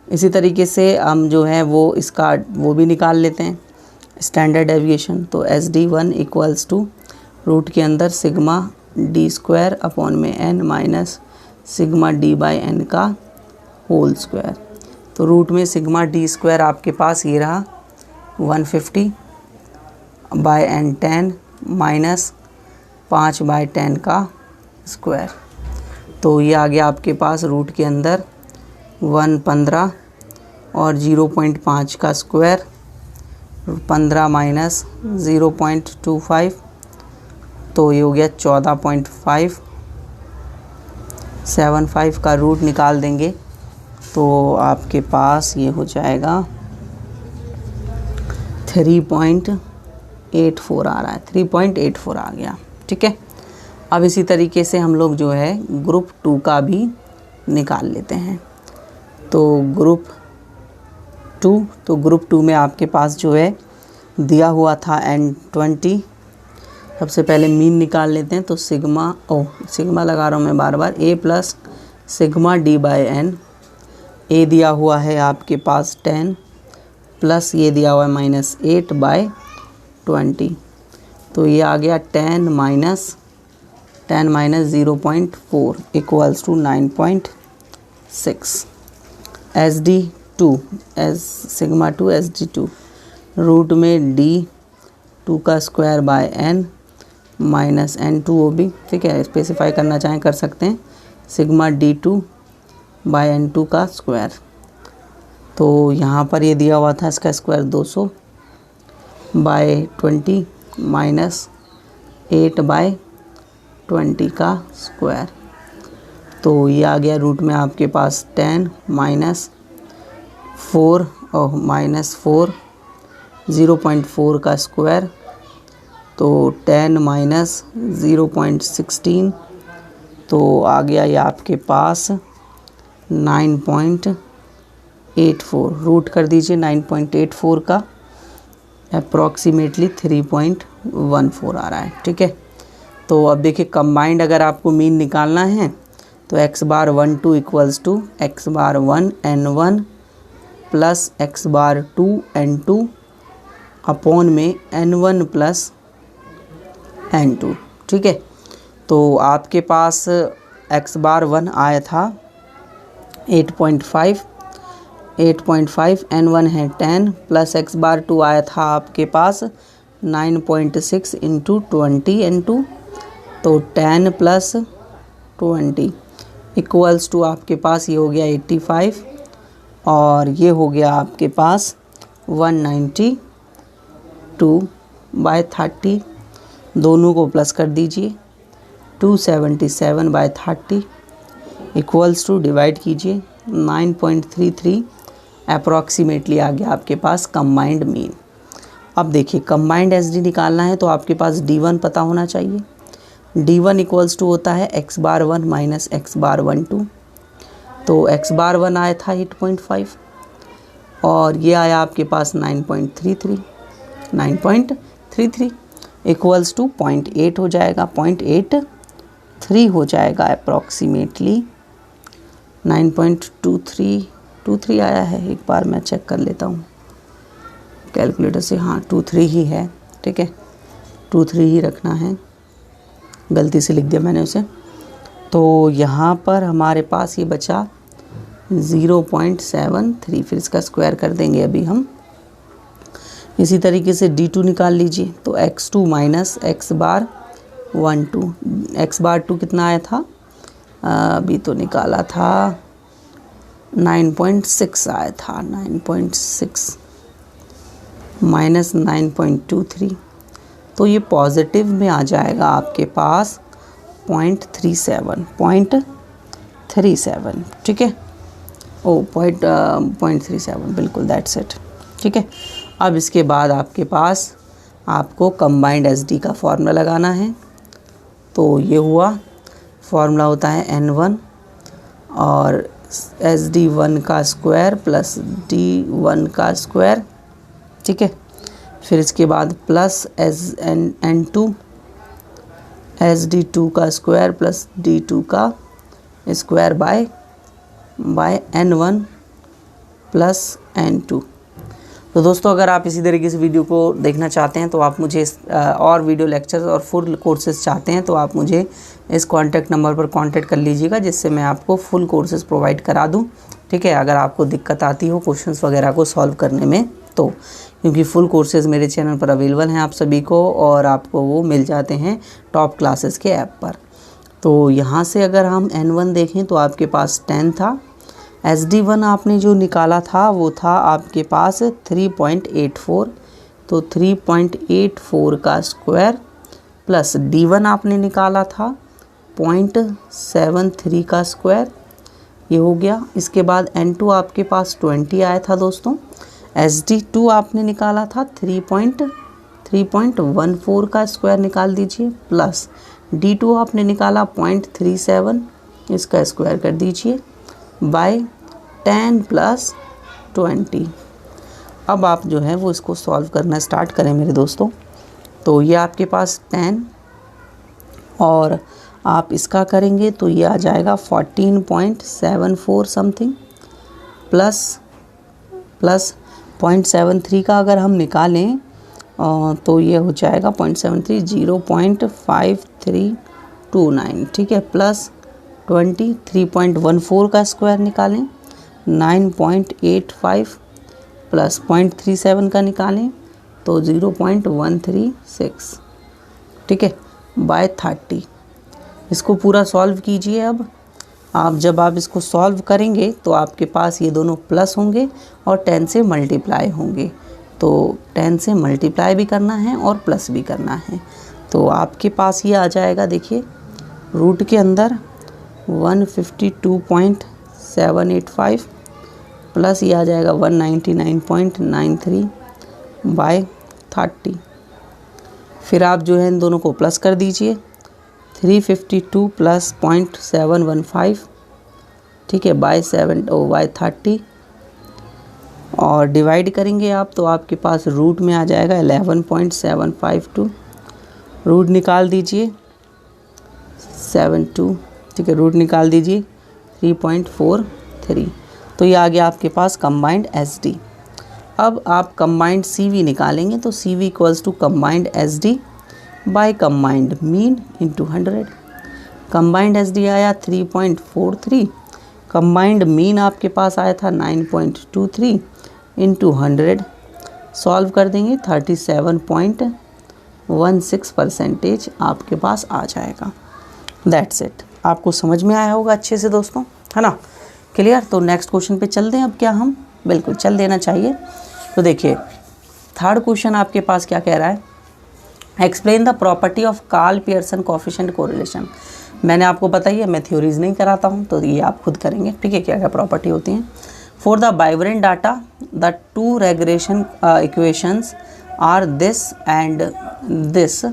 इसी तरीके से हम जो है वो इसका वो भी निकाल लेते हैं, स्टैंडर्ड डेविएशन। तो SD1 इक्वल्स टू रूट के अंदर सिग्मा d स्क्वायर अपॉन में n minus sigma d by n का होल स्क्वायर। तो रूट में सिग्मा d स्क्वायर आपके पास ये रहा 150 बाय n 10 माइनस 5 बाय 10 का स्क्वायर। तो ये आ गया आपके पास रूट के अंदर 115 और 0.5 का स्क्वायर, 15 माइनस 0.25, तो ये हो गया 14.575 का रूट निकाल देंगे तो आपके पास ये हो जाएगा 3.84 आ रहा है, 3.84 आ गया, ठीक है। अब इसी तरीके से हम लोग जो है ग्रुप 2 का भी निकाल लेते हैं। तो ग्रुप 2 में आपके पास जो है दिया हुआ था N20। सबसे पहले मीन निकाल लेते हैं। तो सिग्मा लगा रहा हूँ मैं बार बार, a plus sigma d by n। a दिया हुआ है आपके पास 10 प्लस ये दिया हुआ है माइनस 8 बाई 20। तो ये आ गया 10 minus 0.4 equals to 9.6। Sigma 2 SD2 root में d2 का square bye n minus n2 वो भी, ठीक है, स्पेसिफाई करना चाहें कर सकते हैं, सिग्मा d2 बाय n2 का स्क्वायर। तो यहाँ पर ये दिया हुआ था इसका स्क्वायर 200 बाय 20 माइनस 8 बाय 20 का स्क्वायर। तो ये आ गया रूट में आपके पास 10 माइनस 4 और माइनस 4 0.4 का स्क्वायर। तो 10 माइनस 0.16, तो आ गया ये आपके पास 9.84। रूट कर दीजिए 9.84 का, अप्रॉक्सीमेटली 3.14 आ रहा है, ठीक है। तो अब देखिए कंबाइंड अगर आपको मीन निकालना है तो x bar 1 2 equals to x bar 1 n1 plus x bar 2 n2 upon में n1 प्लस n2, ठीक है। तो आपके पास x बार 1 आया था 8.5 n1 है 10 प्लस x बार 2 आया था आपके पास 9.6 इंटू 20 n2, तो 10 प्लस 20 इक्वल्स टू आपके पास ये हो गया 85 और ये हो गया आपके पास 192/30। दोनों को प्लस कर दीजिए 277/30 इक्वल्स टू डिवाइड कीजिए 9.33 अप्रॉक्सीमेटली आ गया आपके पास कंबाइंड मीन। अब देखिए कंबाइंड एसडी निकालना है तो आपके पास D1 पता होना चाहिए। D1 इक्वल्स टू होता है x bar 1 minus x bar 1 2। तो x बार 1 आया था 8.5 और ये आया आपके पास 9.33 इक्वल्स टू 0.8 हो जाएगा, 0.83 हो जाएगा अप्रॉक्सीमेटली। 9.23 आया है, एक बार मैं चेक कर लेता हूँ कैलकुलेटर से। हाँ 23 ही है, ठीक है 23 ही रखना है, गलती से लिख दिया मैंने उसे। तो यहाँ पर हमारे पास ये बचा 0.73, फिर इसका स्क्वायर कर देंगे अभी हम। इसी तरीके से D2 निकाल लीजिए, तो x2 minus x bar 1 2, x bar 2 कितना आया था, अभी तो निकाला था 9.6 आया था, 9.6 माइनस 9.23, तो ये पॉजिटिव में आ जाएगा आपके पास 0.37, ठीक है। ओ 0.37 बिल्कुल, दैट्स इट, ठीक है। अब इसके बाद आपके पास आपको कंबाइंड एसडी का फॉर्मूला लगाना है। तो ये हुआ, फॉर्मूला होता है N1 और SD1 का स्क्वायर प्लस D1 का स्क्वायर, ठीक है। फिर इसके बाद प्लस N2 SD2 का स्क्वायर प्लस D2 का square bye N1 plus N2। तो दोस्तों अगर आप इसी तरीके से वीडियो को देखना चाहते हैं तो आप मुझे और वीडियो लेक्चर्स और फुल कोर्सेज चाहते हैं तो आप मुझे इस कॉन्टैक्ट नंबर पर कांटेक्ट कर लीजिएगा, जिससे मैं आपको फुल कोर्सेज प्रोवाइड करा दूं, ठीक है। अगर आपको दिक्कत आती हो क्वेश्चंस वगैरह को सॉल्व करने में तो, क्योंकि फुल कोर्सेज मेरे चैनल पर अवेलेबल हैं आप सभी को, और आपको वो मिल जाते हैं टॉप क्लासेस के ऐप पर। तो यहाँ से अगर हम N1 देखें तो आपके पास 10 था, SD1 आपने जो निकाला था वो था आपके पास 3.84, तो 3.84 का स्क्वायर प्लस D1 आपने निकाला था 0.73 का स्क्वायर, ये हो गया। इसके बाद N2 आपके पास 20 आया था दोस्तों। SD2 आपने निकाला था 3.14 का स्क्वायर निकाल दीजिए, प्लस D2 आपने निकाला 0.37, इसका स्क्वायर कर दीजिए बाय 10 प्लस 20। अब आप जो है वो इसको सॉल्व करना स्टार्ट करें मेरे दोस्तों। तो ये आपके पास 10 और आप इसका करेंगे तो ये आ जाएगा 14.74 समथिंग, प्लस 0.73 का अगर हम निकालें तो ये हो जाएगा 0.73 0.5329, ठीक है। प्लस 23.14 का स्क्वायर निकालें 9.85 प्लस 0.37 का निकालें तो 0.136, ठीक है, बाय 30। इसको पूरा सॉल्व कीजिए। अब जब आप इसको सॉल्व करेंगे तो आपके पास ये दोनों प्लस होंगे और 10 से मल्टीप्लाई होंगे, तो 10 से मल्टीप्लाई भी करना है और प्लस भी करना है। तो आपके पास ये आ जाएगा, देखिए रूट के अंदर 152.785 प्लस ये आ जाएगा 199.93 बाय 30। फिर आप जो है इन दोनों को प्लस कर दीजिए, 352 प्लस 0.715, ठीक है, बाय 30 और डिवाइड करेंगे आप तो आपके पास रूट में आ जाएगा 11.752। रूट निकाल दीजिए 72, ठीक है, रूट निकाल दीजिए 3.43। तो ये आ गया आपके पास कंबाइंड SD। अब आप कंबाइंड CV निकालेंगे तो CV equals to combined SD by combined mean into 100। Combined SD आया 3.43, कंबाइंड मीन आपके पास आया था 9.23 इंटू 100, सॉल्व कर देंगे 37.16% आपके पास आ जाएगा। That's it. आपको समझ में आया होगा अच्छे से दोस्तों, है ना, क्लियर। तो नेक्स्ट क्वेश्चन पे चल दें अब, क्या हम बिल्कुल चल देना चाहिए। तो देखिए थर्ड क्वेश्चन आपके पास क्या कह रहा है, explain the property of Karl Pearson coefficient correlation. मैंने आपको बताइए मैं थ्योरीज नहीं कराता हूँ, तो ये आप खुद करेंगे, ठीक है, क्या क्या प्रॉपर्टी होती हैं। For the bivariate data the two regression equations are this and this,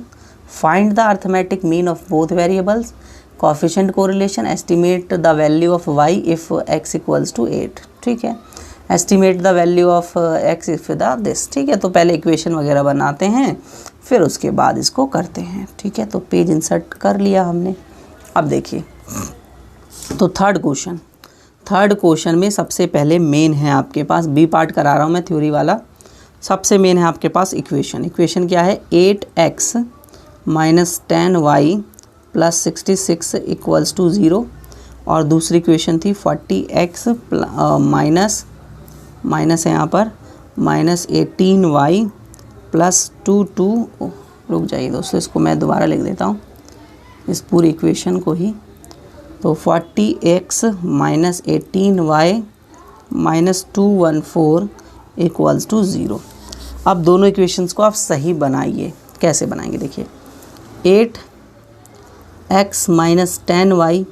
find the arithmetic mean of both variables, coefficient correlation, estimate the value of y if x equals to 8। ठीक है, estimate the value of x if the this. ठीक है, तो पहले equation वगैरह बनाते हैं, फिर उसके बाद इसको करते हैं। ठीक है, तो पेज इंसर्ट कर लिया हमने। अब देखिए, तो थर्ड क्वेश्चन में सबसे पहले मेन है आपके पास, बी पार्ट करा रहा हूँ मैं थ्योरी वाला। सबसे मेन है आपके पास इक्वेशन क्या है, 8x minus 10y plus 66 equals to 0, और दूसरी इक्वेशन थी 40x माइनस है यहाँ पर माइनस 18y प्लस 2 रुक जाइए दोस्तों, इसको मैं दोबारा लिख देता हूँ इस पूरी इक्वेशन को ही। तो 40x minus 18y minus 214 equals to 0। अब दोनों इक्वेशंस को आप सही बनाइए। कैसे बनाएंगे देखिए, 8x माइनस 10y,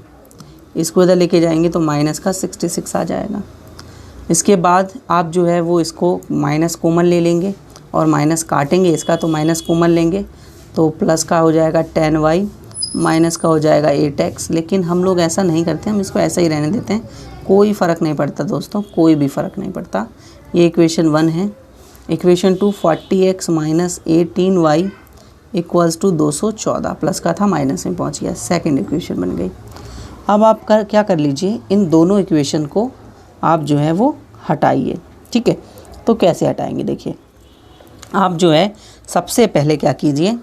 इसको इधर लेके जाएंगे तो माइनस का 66 आ जाएगा। इसके बाद आप जो है वो इसको माइनस कॉमन ले लेंगे और माइनस काटेंगे इसका, तो माइनस कॉमन लेंगे तो प्लस का हो जाएगा 10y, माइनस का हो जाएगा 8x। लेकिन हम लोग ऐसा नहीं करते, हम इसको ऐसा ही रहने देते हैं, कोई फ़र्क नहीं पड़ता दोस्तों, कोई भी फ़र्क नहीं पड़ता। ये इक्वेशन 1 है। Equation 2 40x minus 18y equals to 214, plus का था माइनस में पहुंच गया, सेकंड इक्वेशन बन गई। अब आप क्या कर लीजिए, इन दोनों इक्वेशन को आप जो है वो हटाइए। ठीक है, तो कैसे हटाएंगे देखिए, आप जो है सबसे पहले क्या कीजिए,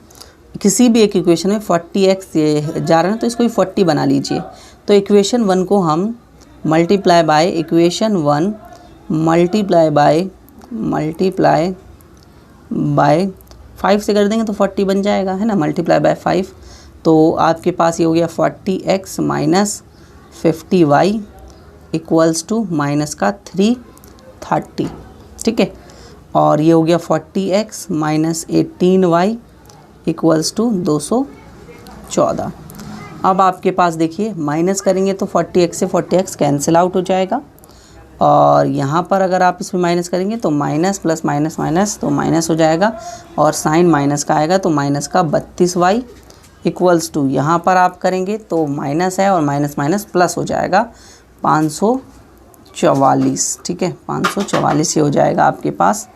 किसी भी एक इक्वेशन में 40x जा रहा है तो इसको भी 40 बना लीजिए। तो इक्वेशन 1 को हम multiply by equation 1 multiply by 5 से कर देंगे तो 40 बन जाएगा, है ना, मल्टीप्लाई बाय 5। तो आपके पास ये हो गया 40x minus 50y equals to minus का 330। ठीक है, और ये हो गया 40x minus 18y equals to 214। अब आपके पास देखिए माइनस करेंगे तो 40x से 40x कैंसिल आउट हो जाएगा, और यहाँ पर अगर आप इसमें माइनस करेंगे तो माइनस प्लस माइनस माइनस तो माइनस हो जाएगा, और साइन माइनस का आएगा तो माइनस का 32y इक्वल्स टू, यहाँ पर आप करेंगे तो माइनस है और माइनस माइनस प्लस हो जाएगा 544। ठीक है, 544 ये हो जाएगा आपके पास।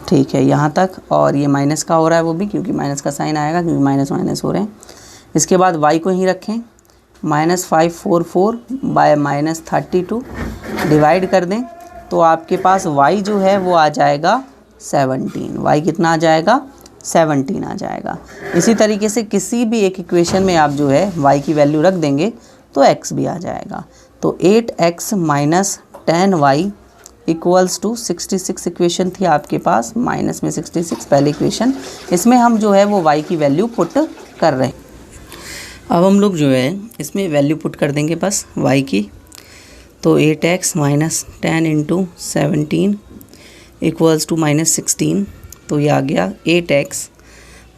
ठीक है, यहाँ तक, और ये माइनस का हो रहा है वो भी क्योंकि माइनस का साइन आएगा, क्योंकि माइनस माइनस हो रहे हैं। इसके बाद y को ही रखें, माइनस 544 बाय माइनस 32 डिवाइड कर दें तो आपके पास y जो है वो आ जाएगा 17। y कितना आ जाएगा, 17 आ जाएगा। इसी तरीके से किसी भी एक इक्वेशन में आप जो है y की वैल्यू रख देंगे तो x भी आ जाएगा। तो 8x minus 10y equals to 66 equation थी आपके पास, माइनस में 66 पहले इक्वेशन, इसमें हम जो है वो y की वैल्यू पुट कर रहे हैं। अब हम लोग जो है इसमें वैल्यू पुट कर देंगे बस y की। तो 8x minus 10 into 17 equals to minus 16, तो ये आ गया 8x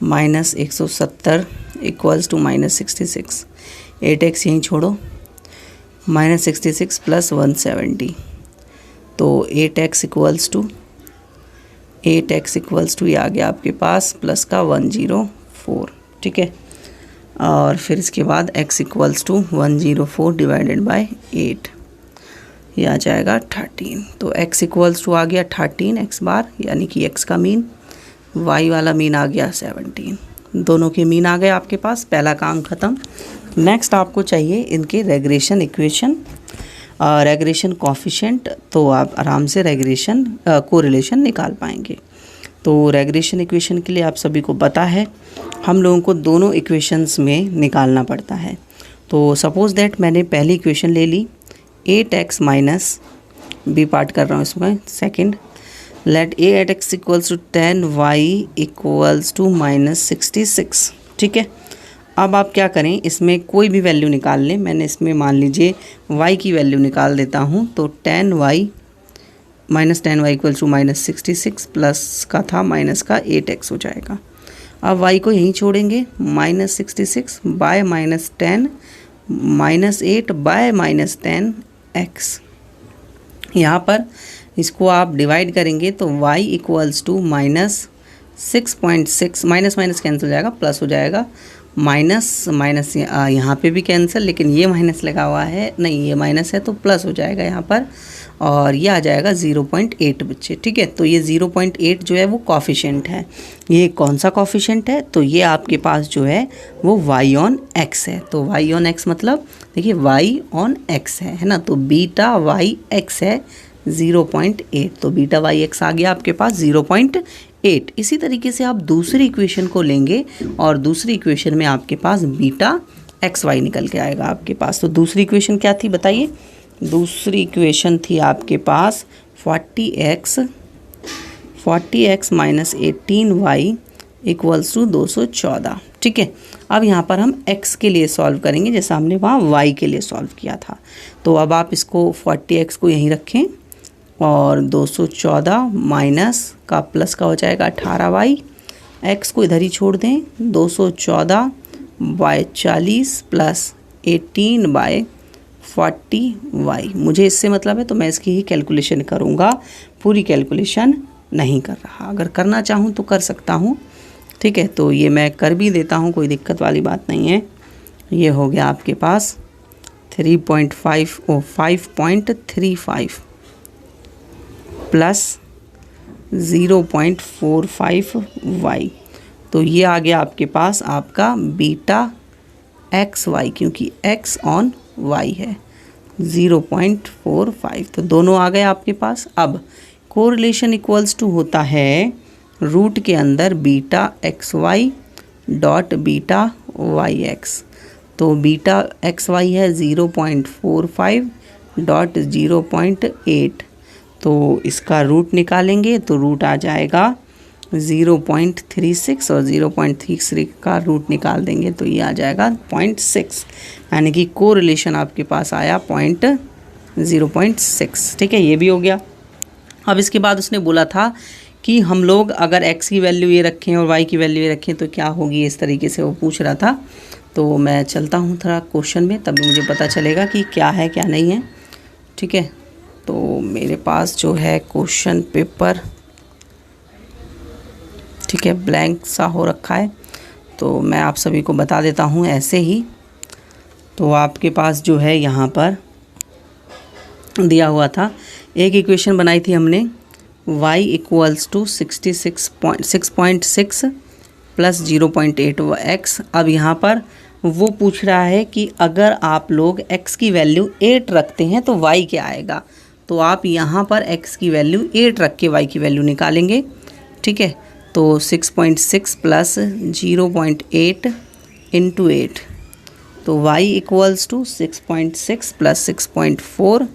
minus 170 equals to minus 66। 8x यहीं छोड़ो, माइनस 66 प्लस 170, तो 8x इक्वल्स टू ये आ गया आपके पास प्लस का 104। ठीक है, और फिर इसके बाद x equals to 104 divided by 8, ये आ जाएगा 13। तो x इक्वल्स टू आ गया 13 x बार, यानी कि x का मीन, y वाला मीन आ गया 17। दोनों के मीन आ गए आपके पास, पहला काम ख़त्म। नेक्स्ट आपको चाहिए इनके रेग्रेशन इक्वेशन, रेग्रेशन कोएफिशिएंट, तो आप आराम से रेग्रेशन कोरिलेशन निकाल पाएंगे। तो रेग्रेशन इक्वेशन के लिए आप सभी को पता है हम लोगों को दोनों इक्वेशंस में निकालना पड़ता है। तो सपोज़ दैट मैंने पहली इक्वेशन ले ली 8x माइनस, बी पार्ट कर रहा हूँ इसमें, second, let a at x equals to 10y equals to minus 66। ठीक है, अब आप क्या करें, इसमें कोई भी वैल्यू निकाल लें। मैंने इसमें मान लीजिए y की वैल्यू निकाल देता हूँ, तो 10y minus 10y equals to minus 66 plus का था माइनस का 8x हो जाएगा। अब y को यहीं छोड़ेंगे, minus 66 by minus 10 minus 8 by minus 10x। यहाँ पर इसको आप डिवाइड करेंगे तो y equals to -6.6, minus minus cancel हो जाएगा, प्लस हो जाएगा, माइनस माइनस यहाँ पे भी कैंसिल, लेकिन ये माइनस लगा हुआ है, नहीं ये माइनस है तो प्लस हो जाएगा यहाँ पर, और ये आ जाएगा 0.8 बच्चे। ठीक है, तो ये 0.8 जो है वो कॉफिशेंट है। ये कौन सा कॉफिशेंट है? तो ये आपके पास जो है वो y ऑन x है। तो y ऑन x मतलब देखिए y ऑन x है ना, तो बीटा y x है 0.8, तो बीटा y x आ गया आपके पास 0.8। इसी तरीके से आप दूसरी इक्वेशन को लेंगे और दूसरी इक्वेशन में आपके पास बीटा एक्स वाई निकल के आएगा आपके पास। तो दूसरी इक्वेशन क्या थी बताइए? दूसरी इक्वेशन थी आपके पास 40x minus 18y equals to 214। ठीक है, अब यहाँ पर हम x के लिए सॉल्व करेंगे जैसा हमने वहाँ y के लिए सॉल्व किया था। तो अब आप इसको 40x को यहीं रखें और 214 माइनस का प्लस का हो जाएगा 18y, x को इधर ही छोड़ दें, 214 बाय 40 प्लस 18 बाय 40y। मुझे इससे मतलब है तो मैं इसकी ही कैलकुलेशन करूँगा, पूरी कैलकुलेशन नहीं कर रहा। अगर करना चाहूँ तो कर सकता हूँ। ठीक है, तो ये मैं कर भी देता हूँ, कोई दिक्कत वाली बात नहीं है। ये हो गया आपके पास 5.35 प्लस 0.45y, तो ये आ गया आपके पास आपका बीटा एक्स वाई, क्योंकि x ऑन y है 0.45, तो दोनों आ गए आपके पास। अब कोरिलेशन इक्वल्स टू होता है रूट के अंदर beta X Y dot beta Y X, तो बीटा एक्स वाई है 0.45 डॉट 0.8, तो इसका रूट निकालेंगे तो रूट आ जाएगा 0.36 और 0.33 का रूट निकाल देंगे तो ये आ जाएगा 0.6, यानी कि कोरिलेशन आपके पास आया 0.6। ठीक है, ये भी हो गया। अब इसके बाद उसने बोला था कि हम लोग अगर x की वैल्यू ये रखें और y की वैल्यू ये रखें तो क्या होगी, इस तरीके से वो पूछ रहा था। तो मैं चलता हूँ थोड़ा क्वेश्चन में, तभी मुझे पता चलेगा कि क्या है क्या नहीं है। ठीक है, तो मेरे पास जो है क्वेश्चन पेपर, ठीक है, ब्लैंक सा हो रखा है, तो मैं आप सभी को बता देता हूँ ऐसे ही। तो आपके पास जो है यहाँ पर दिया हुआ था, एक इक्वेशन बनाई थी हमने y equals to 6.6 plus 0.8x। अब यहाँ पर वो पूछ रहा है कि अगर आप लोग x की वैल्यू 8 रखते हैं तो y क्या आएगा। तो आप यहाँ पर x की वैल्यू 8 रख के y की वैल्यू निकालेंगे। ठीक है, तो 6.6 प्लस 0.8 इंटू 8, तो y इक्वल्स टू 6.6 प्लस 6.4,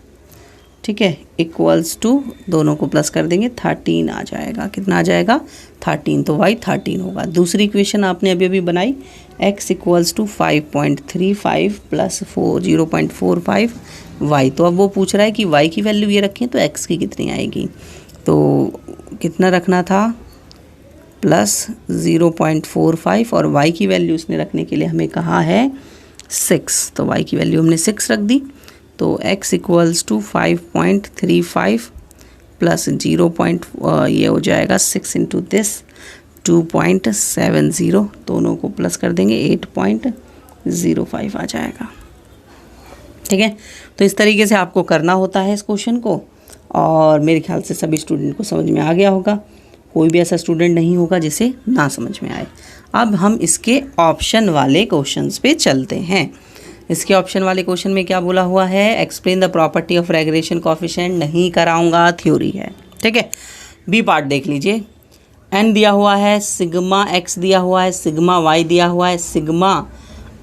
ठीक है, इक्वल्स टू, दोनों को प्लस कर देंगे 13 आ जाएगा। कितना आ जाएगा? 13, तो y 13 होगा। दूसरी इक्वेशन आपने अभी अभी बनाई, x equals to 5.35 plus 0.45 y, तो अब वो पूछ रहा है कि y की वैल्यू ये रखें तो x की कितनी आएगी। तो कितना रखना था? प्लस 0.45, और y की वैल्यू उसने रखने के लिए हमें कहा है 6, तो y की वैल्यू हमने 6 रख दी। तो x इक्वल्स टू 5.35 प्लस 0. ये हो जाएगा 6 इंटू दिस 2.70, दोनों को प्लस कर देंगे 8.05 आ जाएगा। ठीक है, तो इस तरीके से आपको करना होता है इस क्वेश्चन को, और मेरे ख्याल से सभी स्टूडेंट को समझ में आ गया होगा। कोई भी ऐसा स्टूडेंट नहीं होगा जिसे ना समझ में आए। अब हम इसके ऑप्शन वाले क्वेश्चंस पे चलते हैं। इसके ऑप्शन वाले क्वेश्चन में क्या बोला हुआ है? Explain the property of regression coefficient, नहीं कराऊंगा, थ्योरी है। ठीक है, बी पार्ट देख लीजिए। एन दिया हुआ है, सिग्मा एक्स दिया हुआ है, सिग्मा वाई दिया हुआ है, सिग्मा,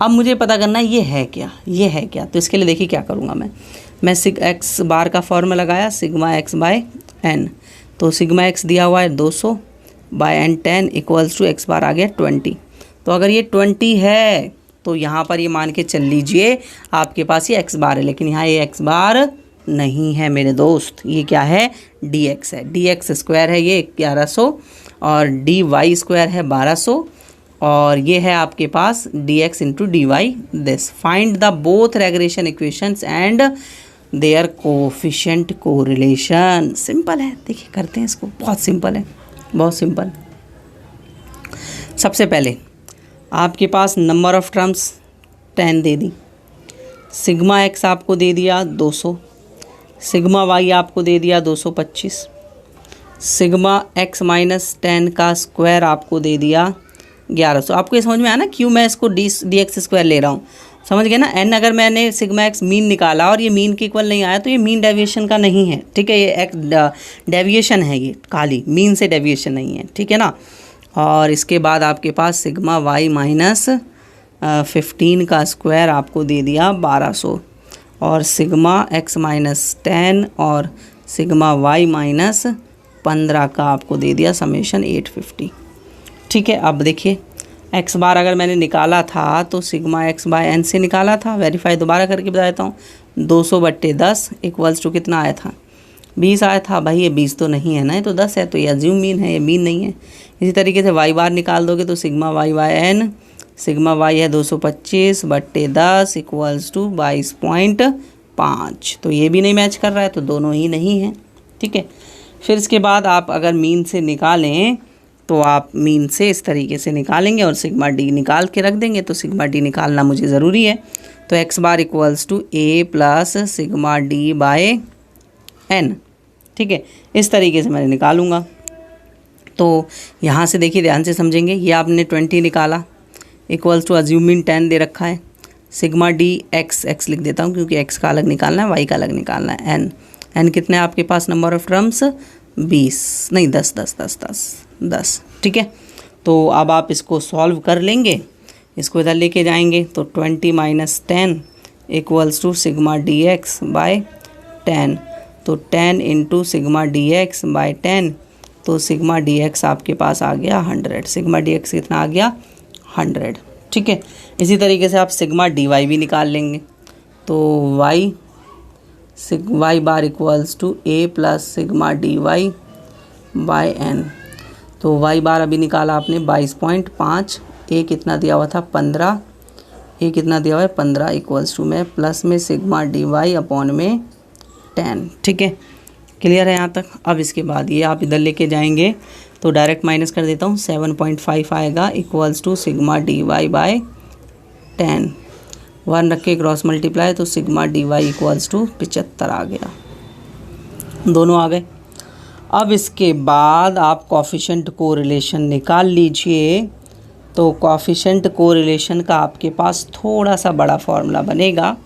अब मुझे पता करना है ये है क्या, ये है क्या। तो इसके लिए देखिए क्या करूँगा मैं सिग एक्स बार का फॉर्मूला लगाया, सिग्मा एक्स बाय एन, तो सिग्मा एक्स दिया हुआ है 200 by N 10 equals to X bar आ गया 20। तो अगर ये 20 है तो यहाँ पर ये मान के चल लीजिए आपके पास ये एक्स बार है, लेकिन यहाँ ये एक्स बार नहीं है मेरे दोस्त, ये क्या है? डी एक्स है। डी एक्स स्क्वायर है ये 1100 और डी वाई स्क्वायर है 1200, और ये है आपके पास D X into D Y this. Find the both regression equations and their coefficient correlation. Simple है, देखिए करते हैं इसको, बहुत सिंपल है, बहुत सिंपल। सबसे पहले आपके पास नंबर ऑफ टर्म्स 10 दे दी, सिग्मा एक्स आपको दे दिया 200, सिग्मा वाई आपको दे दिया 225, सिग्मा एक्स माइनस 10 का स्क्वायर आपको दे दिया 1100। आपको ये समझ में आया ना क्यों मैं इसको डी एक्स स्क्वायर ले रहा हूँ, समझ गए ना। एन अगर मैंने सिग्मा एक्स मीन निकाला और ये मीन के इक्वल नहीं आया तो ये मीन डेविएशन का नहीं है, ठीक है, ये एक डेविएशन है, ये खाली मीन से डेविएशन नहीं है, ठीक है ना। और इसके बाद आपके पास सिग्मा वाई माइनस 15 का स्क्वायर आपको दे दिया 1200, और सिग्मा एक्स माइनस 10 और सिग्मा वाई माइनस 15 का आपको दे दिया समेशन 850, ठीक है। अब देखिए एक्स बार अगर मैंने निकाला था तो सिग्मा एक्स बाय एन से निकाला था, वेरीफाई दोबारा करके बता देता हूँ। 200/10 इक्वल्स टू कितना आया था, 20 आया था। भाई ये 20 तो नहीं है ना, ये तो 10 है, तो ये अज्यूम मीन है, ये मीन नहीं है। इसी तरीके से वाई बार निकाल दोगे तो sigma Y by N, sigma Y है 225/10 इक्वल्स टू 22.5, तो ये भी नहीं मैच कर रहा है, तो दोनों ही नहीं है, ठीक है। फिर इसके बाद आप अगर मीन से निकालें तो आप मीन से इस तरीके से निकालेंगे और सिग्मा डी निकाल के रख देंगे, तो सिग्मा डी निकालना मुझे ज़रूरी है। तो X bar equals to A plus sigma D by N, ठीक है, इस तरीके से मैं निकालूंगा। तो यहाँ से देखिए ध्यान से समझेंगे, ये आपने 20 निकाला इक्वल्स टू अज्यूमिंग 10 दे रखा है, सिग्मा डी एक्स लिख देता हूँ क्योंकि एक्स का अलग निकालना है, वाई का अलग निकालना है। एन कितने आपके पास नंबर ऑफ टर्म्स 20 नहीं 10, ठीक है। तो अब आप इसको सॉल्व कर लेंगे, इसको इधर लेके जाएंगे तो 20 minus 10 equals to sigma D X by 10, तो 10 into sigma D X by 10, तो सिग्मा डी एक्स आपके पास आ गया 100, सिग्मा डी एक्स कितना आ गया 100, ठीक है। इसी तरीके से आप सिग्मा डी वाई भी निकाल लेंगे, तो Y bar equals to A plus sigma D Y by N, तो वाई बार अभी निकाला आपने 22.5, ए कितना दिया हुआ था 15, ए कितना दिया हुआ है 15 इक्वल्स टू में प्लस में सिग्मा डी वाई अपॉन में 10, ठीक है, क्लियर है यहाँ तक। अब इसके बाद ये आप इधर लेके जाएंगे तो डायरेक्ट माइनस कर देता हूँ, 7.5 आएगा equals to sigma D Y by 10, 1 रख के क्रॉस मल्टीप्लाई, तो sigma D Y equals to 75 आ गया, दोनों आ गए। अब इसके बाद आप कोफिशिएंट कोरिलेशन निकाल लीजिए, तो कोफिशिएंट कोरिलेशन का आपके पास थोड़ा सा बड़ा फार्मूला बनेगा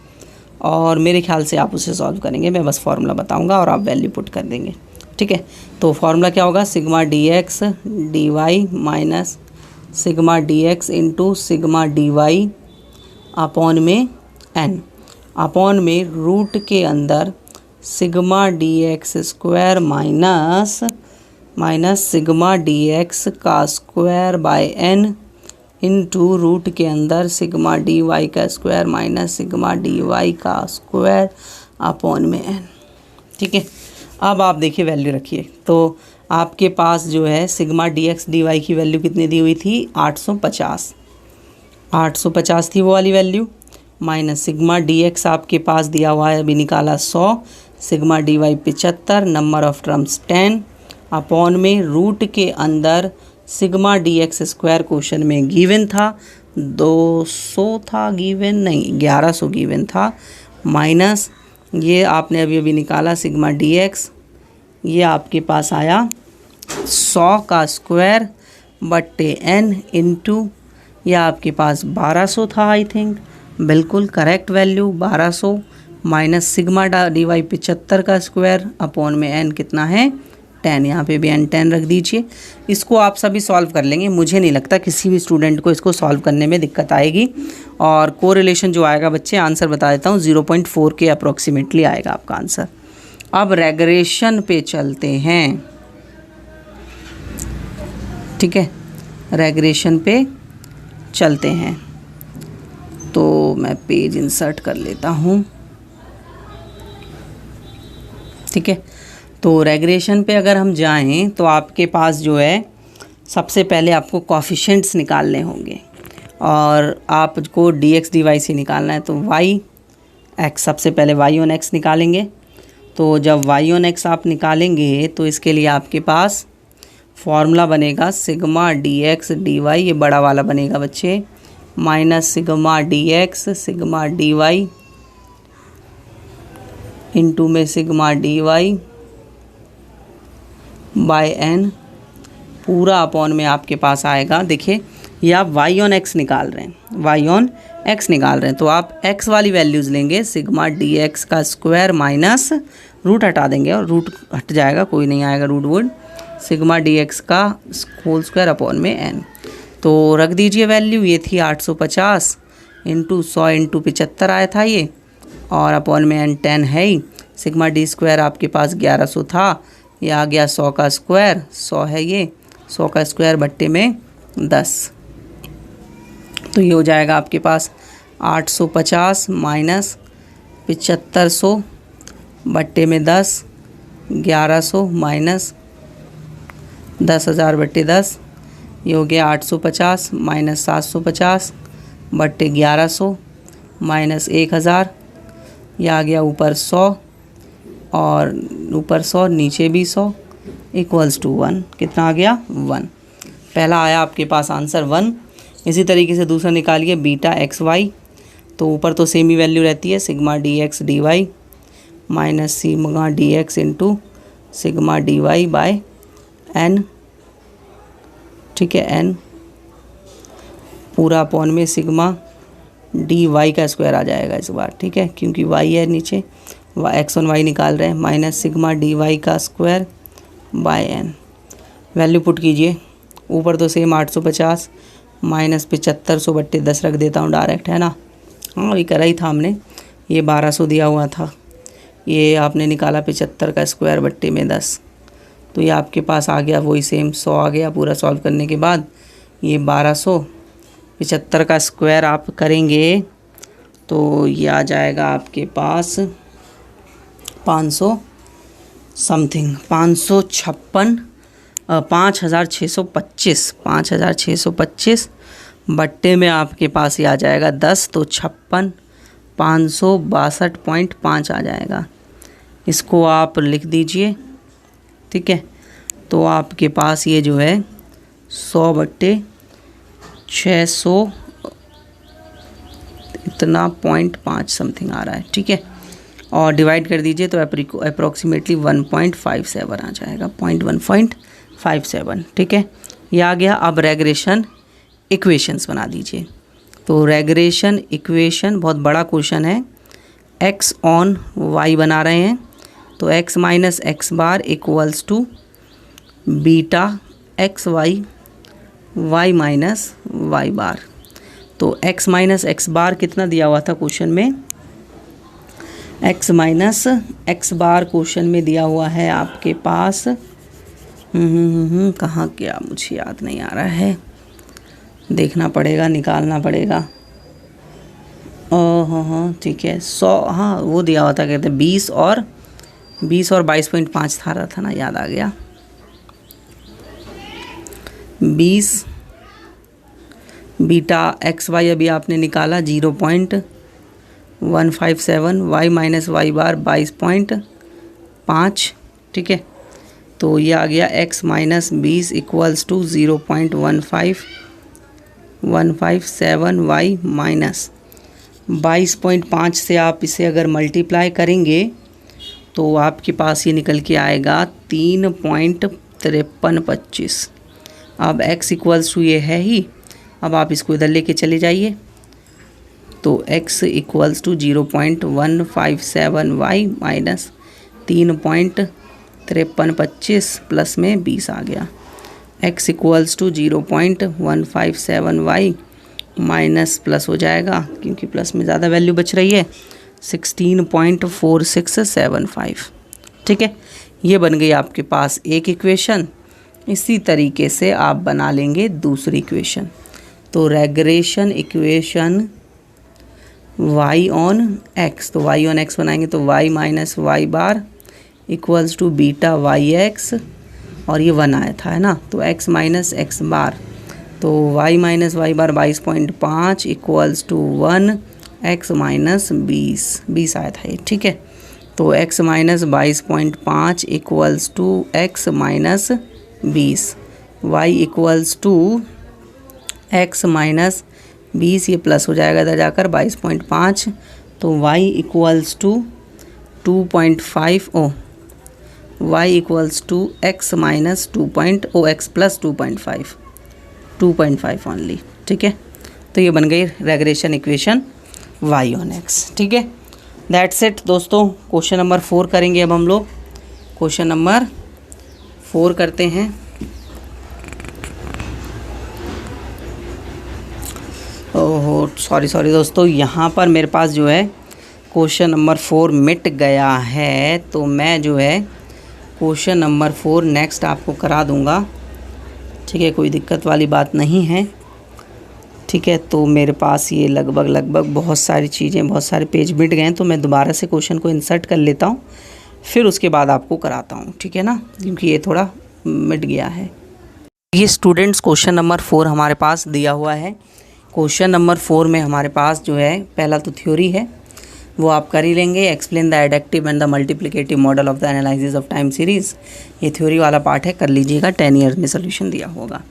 और मेरे ख्याल से आप उसे सॉल्व करेंगे, मैं बस फार्मूला बताऊंगा और आप वैल्यू पुट कर देंगे, ठीक है। तो फार्मूला क्या होगा, sigma D X D Y minus sigma D X into sigma D Y upon में एन, अपॉन में रूट के अंदर sigma D X square minus sigma D X का square by N into root के अंदर sigma D Y का square minus sigma D Y का square upon में एन, ठीक है। अब आप देखिए वैल्यू रखिए, तो आपके पास जो है sigma D X D Y की वैल्यू कितनी दी हुई थी 850 थी वो वाली value, minus sigma D X आपके पास दिया हुआ है अभी निकाला 100, sigma D Y 75, number of terms 10 upon में रूट के अंदर sigma D X square question में गिवन था 200 था, गिवन नहीं 1100 गिवन था, माइनस ये आपने अभी निकाला सिग्मा डी एक्स, ये आपके पास आया 100 का स्क्वायर बट्टे एन इंटू ये आपके पास 1200 था, आई थिंक बिल्कुल correct value 1200 minus sigma D Y 75 का स्क्वायर अपॉन में एन कितना है 10, यहाँ पे भी एन 10 रख दीजिए। इसको आप सभी सॉल्व कर लेंगे, मुझे नहीं लगता किसी भी स्टूडेंट को इसको सॉल्व करने में दिक्कत आएगी। और कोरिलेशन जो आएगा बच्चे, आंसर बता देता हूँ 0.4 के अप्रोक्सीमेटली आएगा आपका आंसर। अब रेग्रेशन पे चलते हैं, ठीक है, रेग्रेशन पे चलते हैं, तो मैं पेज इंसर्ट कर लेता हूँ, ठीक है। तो रेग्रेशन पे अगर हम जाएं तो आपके पास जो है सबसे पहले आपको कोफिशिएंट्स निकालने होंगे और आपको डी एक्स डी वाई से निकालना है, तो वाई एक्स, सबसे पहले वाई ऑन एक्स निकालेंगे। तो जब वाई ऑन एक्स आप निकालेंगे तो इसके लिए आपके पास फॉर्मूला बनेगा sigma D X D Y, ये बड़ा वाला बनेगा बच्चे, minus sigma D X sigma D Y into में sigma D Y by N पूरा अपॉन में आपके पास आएगा। देखिए ये आप वाई ऑन एक्स निकाल रहे हैं, वाई ऑन एक्स निकाल रहे हैं, तो आप एक्स वाली वैल्यूज़ लेंगे, सिग्मा डी एक्स का स्क्वायर माइनस रूट हटा देंगे और रूट हट जाएगा, कोई नहीं आएगा root would, sigma D X का होल स्क्वायर अपॉन में एन। तो रख दीजिए वैल्यू, ये थी 850 इंटू 100 इंटू 75 आया था ये, और अपॉन में एन 10 है ही। सिग्मा डी स्क्वायर आपके पास 1100 था, ये आ गया 100 का स्क्वायर, 100 है ये, 100 का स्क्वायर बट्टे में 10, तो ये हो जाएगा आपके पास 850 माइनस 7500 बट्टे में 10, 1100 माइनस 10,000 बट्टे 10, ये हो गया 850 माइनस 750 बट्टे 1100 माइनस 1000, ये आ गया ऊपर 100 और ऊपर 100 नीचे भी 100 इक्वल्स टू 1। कितना आ गया 1। पहला आया आपके पास आंसर 1। इसी तरीके से दूसरा निकालिए बीटा एक्स वाई, तो ऊपर तो सेम ही वैल्यू रहती है, sigma D X D Y minus sigma D X into sigma D Y by N, ठीक है, एन पूरा अपॉन में सिग्मा डी वाई का स्क्वायर आ जाएगा इस बार, ठीक है, क्योंकि वाई है नीचे, एक्स ऑन वाई निकाल रहे हैं, माइनस सिग्मा डी वाई का square by N. Value put कीजिए, ऊपर तो सेम 850 माइनस 7500 बट्टे 10 रख देता हूँ डायरेक्ट, है ना, हाँ अभी करा ही था हमने, ये 1200 दिया हुआ था, ये आपने निकाला 75 का स्क्वायर बट्टे में 10, तो ये आपके पास आ गया वही सेम 100 आ गया पूरा सॉल्व करने के बाद। ये 1200 75 का स्क्वायर आप करेंगे तो ये आ जाएगा आपके पास 500 समथिंग, 556 5625 बट्टे में आपके पास ये आ जाएगा 10, तो 56 562.5 आ जाएगा। इसको आप लिख दीजिए, ठीक है, तो आपके पास ये जो है 100 बट्टे 600 इतना 0.5 समथिंग आ रहा है, ठीक है, और डिवाइड कर दीजिए तो अप्रोक्सीमेटली 1.57 आ जाएगा, 157, ठीक है, ये आ गया। अब रेग्रेशन इक्वेशंस बना दीजिए, तो रेग्रेशन इक्वेशन बहुत बड़ा क्वेश्चन है, एक्स ऑन वाई बना रहे हैं, तो X minus X bar equals to beta X Y Y minus Y bar. तो एक्स माइनस एक्स बार कितना दिया हुआ था क्वेश्चन में, एक्स माइनस एक्स बार क्वेश्चन में दिया हुआ है आपके पास, कहाँ क्या मुझे याद नहीं आ रहा है, देखना पड़ेगा, निकालना पड़ेगा। हाँ ठीक है, 100, हाँ वो दिया हुआ था, कहते 20 और 22.5 था ना, याद आ गया, 20 बीटा एक्स वाई अभी आपने निकाला 0.157, वाई माइनस वाई बार 22.5, ठीक है, तो ये आ गया x minus 20 equals to 0.157 Y minus 22.5 से आप इसे अगर मल्टीप्लाई करेंगे तो आपके पास ये निकल के आएगा 3.5325। अब x इक्वल्स टू ये है ही, अब आप इसको इधर लेके चले जाइए, तो x equals to 0.157 Y minus 3.5325 plus में 20 आ गया, x equals to 0.157 Y minus plus हो जाएगा क्योंकि प्लस में ज़्यादा वैल्यू बच रही है 16.4675, ठीक है, ये बन गई आपके पास एक इक्वेशन। इसी तरीके से आप बना लेंगे दूसरी इक्वेशन, तो regression equation y on x, तो y ऑन x बनाएंगे तो y minus Y bar equals to beta Y X, और ये 1 आया था, है ना, तो x माइनस एक्स बार, तो y minus Y bar 22.5 equals to 1 x minus 20 आया था ये, ठीक है। तो x minus 22.5 equals to x minus 20, y equals to x minus 20, ये प्लस हो जाएगा इधर जाकर 22.5, तो y equals to 2.5 y equals to x minus 2.0 x plus 2.5 only, ठीक है। तो ये बन गई regression equation y on x, ठीक है। दैट्स इट दोस्तों। क्वेश्चन नंबर 4 करेंगे अब हम लोग। क्वेश्चन नंबर 4 करते हैं। ओहो सॉरी दोस्तों, यहाँ पर मेरे पास जो है क्वेश्चन नंबर 4 मिट गया है, तो मैं जो है क्वेश्चन नंबर 4 नेक्स्ट आपको करा दूँगा, ठीक है। कोई दिक्कत वाली बात नहीं है, ठीक है। तो मेरे पास ये लगभग बहुत सारी चीज़ें, बहुत सारे पेज मिट गए हैं, तो मैं दोबारा से क्वेश्चन को इंसर्ट कर लेता हूँ, फिर उसके बाद आपको कराता हूँ, ठीक है ना, क्योंकि ये थोड़ा मिट गया है। ये स्टूडेंट्स क्वेश्चन नंबर 4 हमारे पास दिया हुआ है। क्वेश्चन नंबर 4 में हमारे पास जो है पहला तो थ्योरी है, वो आप कर ही लेंगे। एक्सप्लेन द एडक्टिव and the multiplicative model of the analysis of time series, ये थ्योरी वाला पार्ट है, कर लीजिएगा। 10 ईयर्स में सोल्यूशन दिया होगा।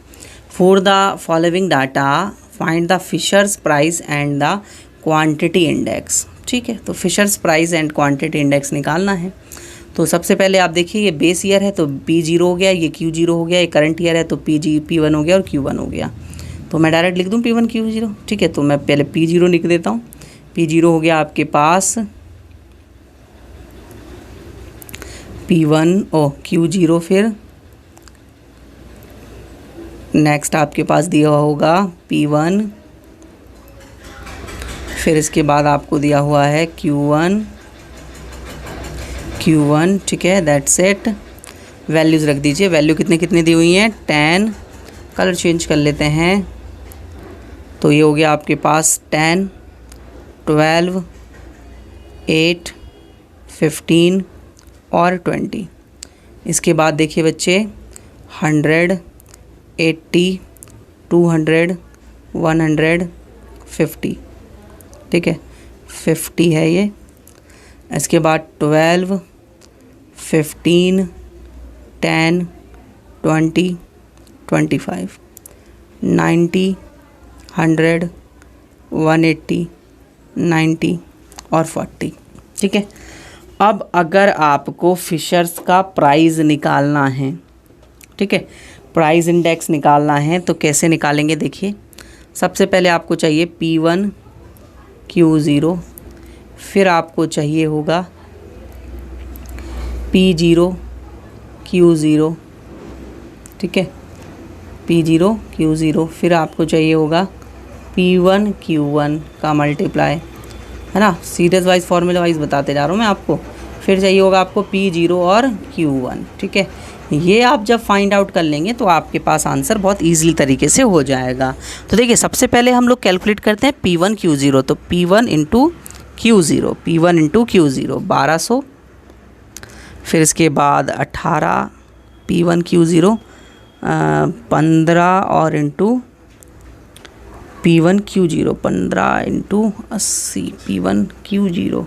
For the following data find the Fisher's price and the quantity index, ठीक है। तो Fisher's price and quantity index निकालना है। तो सबसे पहले आप देखिए, ये बेस ईयर है तो P0 हो गया, ये Q0 हो गया, ये करंट ईयर है तो P1 हो गया और Q1 हो गया। तो मैं डायरेक्ट लिख दूँ P1 Q0, ठीक है। तो मैं पहले P0 लिख देता हूँ। P0 हो गया आपके पास P1 Q0, फिर नेक्स्ट आपके पास दिया हुआ होगा P1, फिर इसके बाद आपको दिया हुआ है Q1, ठीक है। That's it. वैल्यूज़ रख दीजिए। वैल्यू कितनी दी हुई हैं, 10। कलर चेंज कर लेते हैं, तो ये हो गया आपके पास 10, 12, 8, 15 और 20। इसके बाद देखिए बच्चे 100, 80, 200, 150, ठीक है। 50 है ये। इसके बाद 12, 15, 10, 20, 25, 90, 100, 180, 90 और 40, ठीक है। अब अगर आपको फिशर्स का प्राइस निकालना है, ठीक है, प्राइस इंडेक्स निकालना है, तो कैसे निकालेंगे देखिए। सबसे पहले आपको चाहिए P1 Q0, फिर आपको चाहिए होगा P0 Q0, ठीक है, P0 Q0, फिर आपको चाहिए होगा P1 Q1 का मल्टीप्लाई, है ना। सीरीज वाइज फॉर्मूला वाइज बताते जा रहा हूँ मैं आपको। फिर चाहिए होगा आपको P0 और Q1, ठीक है। ये आप जब फाइंड आउट कर लेंगे तो आपके पास आंसर बहुत ईजिली तरीके से हो जाएगा। तो देखिए सबसे पहले हम लोग कैलकुलेट करते हैं P1 Q0, तो P1 into Q0, P1 into Q0 1200, फिर इसके बाद 18 P1 Q0 15 और into P1 Q0 15 into 80 P1 Q0।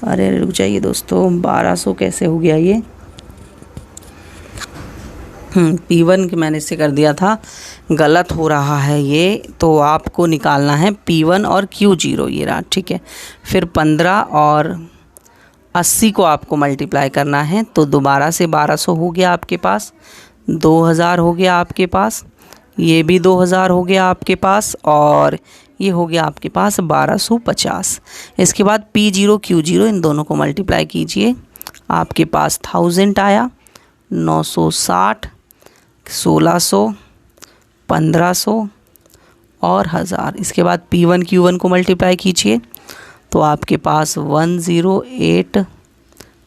अरे रुक जाइए दोस्तों, 1200 कैसे हो गया ये, P1 की मैंने इससे कर दिया था, गलत हो रहा है ये। तो आपको निकालना है P1 और Q0, ये रहा, ठीक है। फिर 15 और 80 को आपको मल्टीप्लाई करना है, तो दोबारा से 1200 हो गया आपके पास, 2000 हो गया आपके पास, ये भी 2000 हो गया आपके पास, और ये हो गया आपके पास 1250। इसके बाद P0 Q0 इन दोनों को मल्टीप्लाई कीजिए, आपके पास 1000 आया, 960, 1600, 1500 और 1000। इसके बाद P1 Q1 को मल्टीप्लाई कीजिए, तो आपके पास 1080,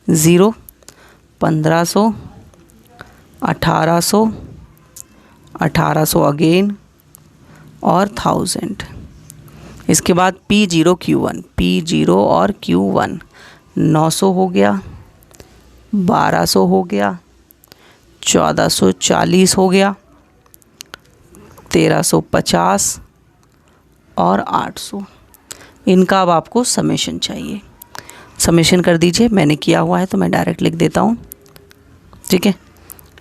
1500, 1800, 1800 अगेन और 1000। इसके बाद P0 Q1, P0 और Q1 900 हो गया, 1200 हो गया, 1440 हो गया, 1350 और 800। इनका अब आपको समेशन चाहिए। समेशन कर दीजिए, मैंने किया हुआ है तो मैं डायरेक्ट लिख देता हूँ, ठीक है।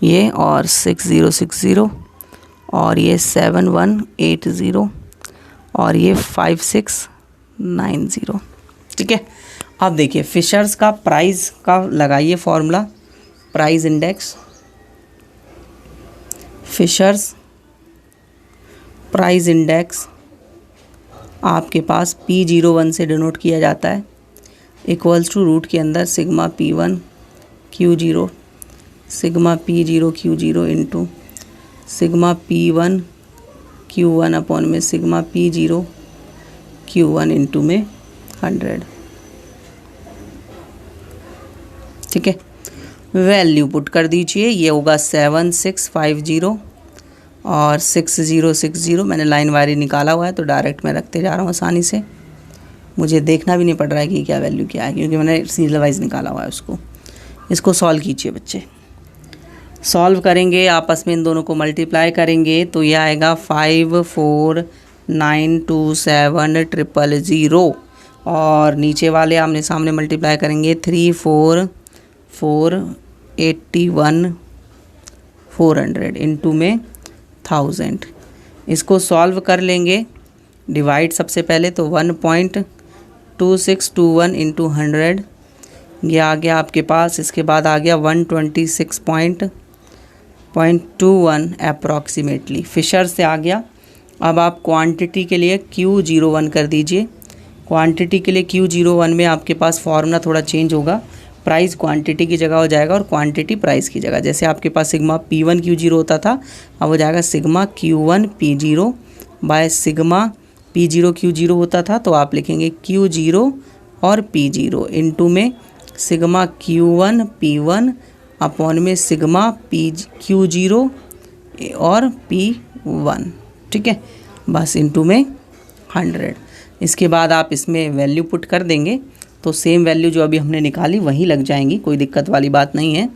ये और 6060 और ये 7180 और ये 5690, ठीक है। अब देखिए फिशर्स का प्राइस का लगाइए formula, price index, Fisher's price index आपके पास P01 से डिनोट किया जाता है, इक्वल्स टू रूट के अंदर sigma P1 Q0 sigma P0 Q0 into sigma P1 Q1 upon में सिग्मा P0 Q1 इंटू में 100, ठीक है। वैल्यू पुट कर दीजिए, ये होगा 7650 और 6060। मैंने लाइन वारी निकाला हुआ है तो डायरेक्ट मैं रखते जा रहा हूँ आसानी से, मुझे देखना भी नहीं पड़ रहा है कि क्या वैल्यू क्या है, क्योंकि मैंने सीरियल वाइज निकाला हुआ है उसको। इसको सॉल्व कीजिए बच्चे, सॉल्व करेंगे आपस में, इन दोनों को मल्टीप्लाई करेंगे तो ये आएगा 5492700 और नीचे वाले आमने सामने मल्टीप्लाई करेंगे 34481 इंटू में 1000। इसको सॉल्व कर लेंगे, डिवाइड सबसे पहले तो 1.2621 इंटू 100, ये आ गया आपके पास। इसके बाद आ गया 126.21 अप्रॉक्सीमेटली, फिशर से आ गया। अब आप क्वांटिटी के लिए Q01 कर दीजिए, क्वांटिटी के लिए Q01 में आपके पास फॉर्मूला थोड़ा चेंज होगा, प्राइस क्वांटिटी की जगह हो जाएगा और क्वांटिटी प्राइस की जगह। जैसे आपके पास सिग्मा P1 Q0 होता था, अब हो जाएगा sigma Q1 P0 by sigma P0 Q0 होता था, तो आप लिखेंगे Q0 और P0 इंटू में सिग्मा Q1 P1 अपॉन में सिग्मा Q0 और P1, ठीक है, बस इंटू में 100। इसके बाद आप इसमें वैल्यू पुट कर देंगे तो सेम वैल्यू जो अभी हमने निकाली वहीं लग जाएंगी, कोई दिक्कत वाली बात नहीं है।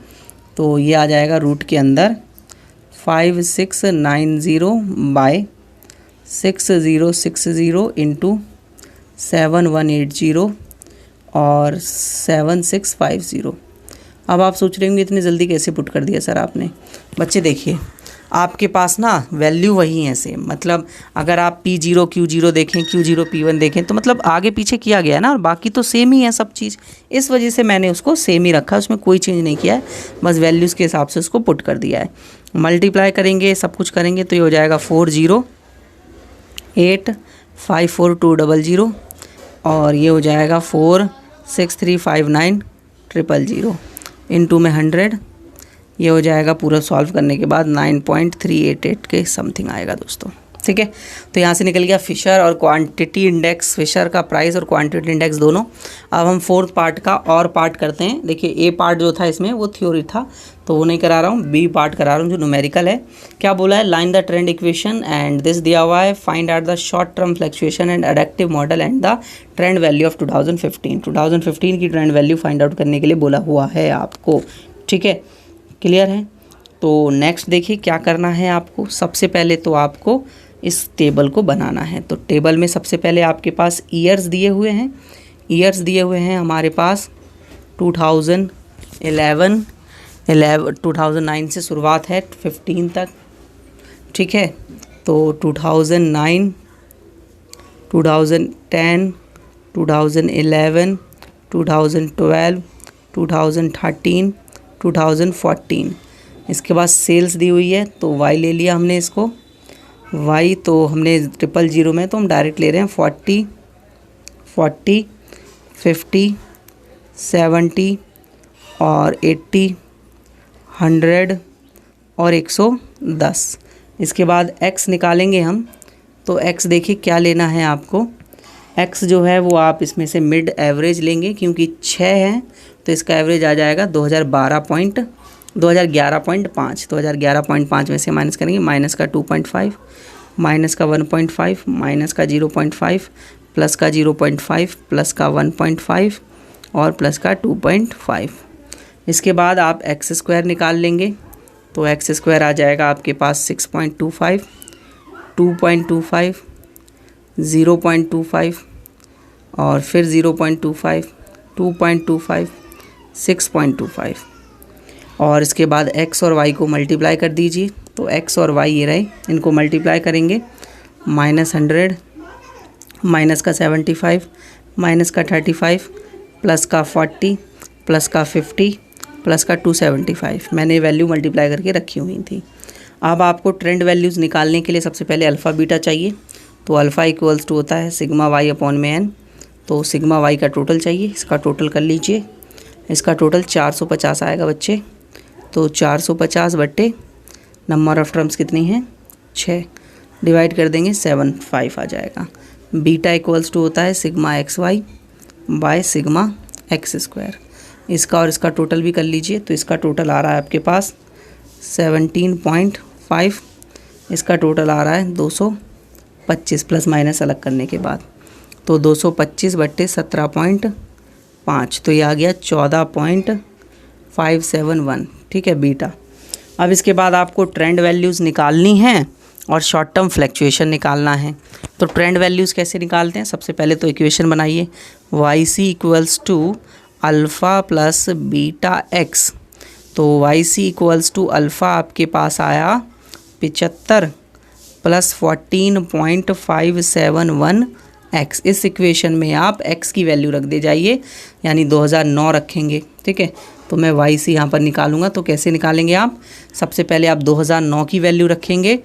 तो ये आ जाएगा रूट के अंदर 5690 बाय 6060 इंटू 7180 और 7650। अब आप सोच रहे होंगे इतनी जल्दी कैसे पुट कर दिया सर आपने। बच्चे देखिए आपके पास ना वैल्यू वही है सेम, मतलब अगर आप P0 Q0 देखें, Q0 P1 देखें तो मतलब आगे पीछे किया गया है ना, और बाकी तो सेम ही है सब चीज़, इस वजह से मैंने उसको सेम ही रखा, उसमें कोई चेंज नहीं किया है, बस वैल्यूज़ के हिसाब से उसको पुट कर दिया है। मल्टीप्लाई करेंगे, सब कुछ करेंगे तो ये हो जाएगा 408544200 और ये हो जाएगा 4635900 इंटू में 100। ये हो जाएगा पूरा सॉल्व करने के बाद 9.388 के समथिंग आएगा दोस्तों, ठीक है। तो यहाँ से निकल गया फिशर और क्वांटिटी इंडेक्स, फिशर का प्राइस और क्वांटिटी इंडेक्स दोनों। अब हम फोर्थ पार्ट का और पार्ट करते हैं। देखिए ए पार्ट जो था इसमें वो थ्योरी था तो वो नहीं करा रहा हूँ, बी पार्ट करा रहा हूँ जो न्यूमेरिकल है। क्या बोला है, line the trend equation and this दिया हुआ है, find out the short term fluctuation and addictive model and the trend value of 2015 की ट्रेंड वैल्यू फाइंड आउट करने के लिए बोला हुआ है आपको, ठीक है, क्लियर है। तो नेक्स्ट देखिए क्या करना है आपको। सबसे पहले तो आपको इस टेबल को बनाना है। तो टेबल में सबसे पहले आपके पास ईयर्स दिए हुए हैं, ईयर्स दिए हुए हैं हमारे पास 2009 से शुरुआत है 15 तक, ठीक है। तो 2009, 2010, 2011, 2012, 2013, 2014। इसके बाद सेल्स दी हुई है तो वाई ले लिया हमने इसको, वाई तो हमने 000 में तो हम डायरेक्ट ले रहे हैं 40, 50, 70 और 80, 100 और 110। इसके बाद एक्स निकालेंगे हम, तो एक्स देखिए क्या लेना है आपको। एक्स जो है वो आप इसमें से मिड एवरेज लेंगे क्योंकि 6 है तो इसका एवरेज आ जाएगा 2011.5। 2011.5 में से माइनस करेंगे, माइनस का 2.5, माइनस का 1.5, माइनस का 0.5, प्लस का 0.5, प्लस का 1.5 और प्लस का 2.5। इसके बाद आप एक्स स्क्वायर निकाल लेंगे तो एक्स स्क्वायर आ जाएगा आपके पास 6.25, 2.25, 0.25, और फिर 0.25, 2.25, 6.25 और इसके बाद x और y को मल्टीप्लाई कर दीजिए। तो x और y ये रहे, इनको मल्टीप्लाई करेंगे। -100, माइनस का 75, माइनस का 35, प्लस का 40, प्लस का 50, प्लस का 275। मैंने वैल्यू मल्टीप्लाई करके रखी हुई थी। अब आपको ट्रेंड वैल्यूज़ निकालने के लिए सबसे पहले अल्फ़ा बीटा चाहिए। तो अल्फ़ा इक्वल्स टू होता है सिग्मा वाई अपॉन में एन। तो सिग्मा वाई का टोटल चाहिए, इसका टोटल कर लीजिए। इसका टोटल 450 आएगा बच्चे। तो 450 बट्टे नंबर ऑफ़ टर्म्स कितनी हैं, 6, डिवाइड कर देंगे 75 आ जाएगा। बीटा इक्वल्स टू होता है sigma X Y by sigma X square. इसका और इसका टोटल भी कर लीजिए। तो इसका टोटल आ रहा है आपके पास 17.5, इसका टोटल आ रहा है 225 प्लस माइनस अलग करने के बाद। तो 225 बट्टे 17.5, तो ये आ गया 14.571। ठीक है बीटा। अब इसके बाद आपको ट्रेंड वैल्यूज़ निकालनी हैं और शॉर्ट टर्म फ्लैक्चुएशन निकालना है। तो ट्रेंड वैल्यूज़ कैसे निकालते हैं, सबसे पहले तो इक्वेशन बनाइए। Y C equals to alpha plus beta X. तो Y C equals to alpha आपके पास आया 75 प्लस 14.571 एक्स। इस इक्वेशन में आप एक्स की वैल्यू रख दे जाइए, यानी 2009 रखेंगे। ठीक है, तो मैं वाई सी यहाँ पर निकालूंगा। तो कैसे निकालेंगे आप, सबसे पहले आप 2009 की वैल्यू रखेंगे,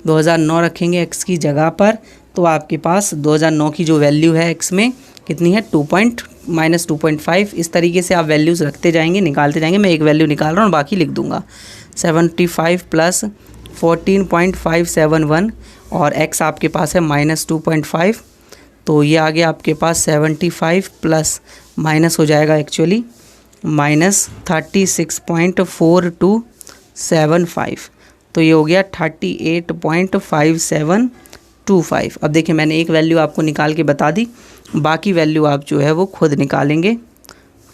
2009 रखेंगे एक्स की जगह पर। तो आपके पास 2009 की जो वैल्यू है एक्स में कितनी है, -2.5। इस तरीके से आप वैल्यूज़ रखते जाएंगे, निकालते जाएंगे। मैं एक वैल्यू निकाल रहा हूँ, बाकी लिख दूंगा। 75 प्लस 14.571 और x आपके पास है -2.5। तो ये आ गया आपके पास 75 प्लस माइनस हो जाएगा एक्चुअली -36.4275। तो ये हो गया 38.5725। अब देखिए मैंने एक वैल्यू आपको निकाल के बता दी, बाकी वैल्यू आप जो है वो खुद निकालेंगे।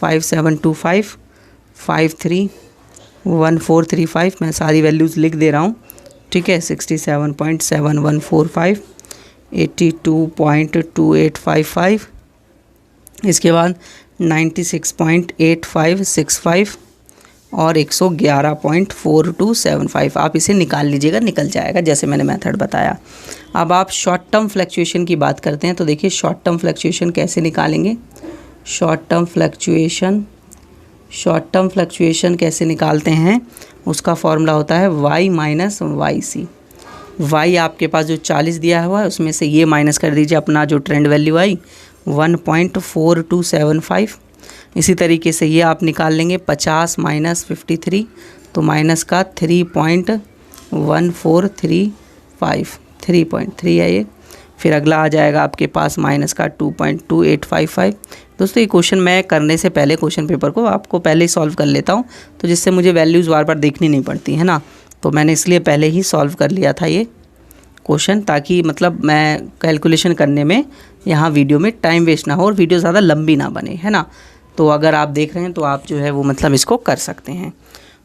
5725, 53, 1435, मैं सारी वैल्यूज़ लिख दे रहा हूँ। ठीक है, 67.7145, 82.2855, इसके बाद 96.8565 और 111.4275। आप इसे निकाल लीजिएगा, निकल जाएगा जैसे मैंने मेथड बताया। अब आप शॉर्ट टर्म फ्लैक्चुएशन की बात करते हैं। तो देखिए शॉर्ट टर्म फ्लैक्चुएशन कैसे निकालेंगे। शॉर्ट टर्म फ्लैक्चुएशन कैसे निकालते हैं, उसका फॉर्मूला होता है y minus Y C. y आपके पास जो 40 दिया हुआ है उसमें से ये माइनस कर दीजिए अपना जो ट्रेंड वैल्यू आई 1.4275। इसी तरीके से ये आप निकाल लेंगे 50 माइनस 53, तो माइनस का 3.1435, 3.3 है ये। फिर अगला आ जाएगा आपके पास माइनस का 2.2855। दोस्तों ये क्वेश्चन मैं करने से पहले क्वेश्चन पेपर को आपको पहले ही सॉल्व कर लेता हूँ, तो जिससे मुझे वैल्यूज़ बार बार देखनी नहीं पड़ती है ना। तो मैंने इसलिए पहले ही सॉल्व कर लिया था ये क्वेश्चन, ताकि मतलब मैं कैलकुलेशन करने में यहाँ वीडियो में टाइम वेस्ट ना हो और वीडियो ज़्यादा लंबी ना बने, है ना। तो अगर आप देख रहे हैं तो आप जो है वो मतलब इसको कर सकते हैं।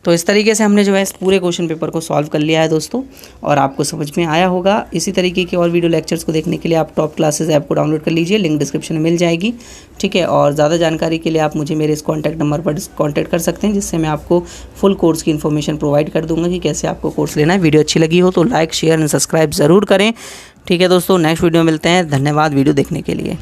तो इस तरीके से हमने जो है इस पूरे क्वेश्चन पेपर को सॉल्व कर लिया है दोस्तों, और आपको समझ में आया होगा। इसी तरीके के और वीडियो लेक्चर्स को देखने के लिए आप टॉप क्लासेस ऐप को डाउनलोड कर लीजिए, लिंक डिस्क्रिप्शन में मिल जाएगी। ठीक है, और ज़्यादा जानकारी के लिए आप मुझे मेरे इस कॉन्टैक्ट नंबर पर कॉन्टैक्ट कर सकते हैं, जिससे मैं आपको फुल कोर्स की इन्फॉर्मेशन प्रोवाइड कर दूँगा कि कैसे आपको कोर्स लेना है। वीडियो अच्छी लगी हो तो लाइक शेयर एंड सब्सक्राइब ज़रूर करें। ठीक है दोस्तों, नेक्स्ट वीडियो में मिलते हैं। धन्यवाद वीडियो देखने के लिए।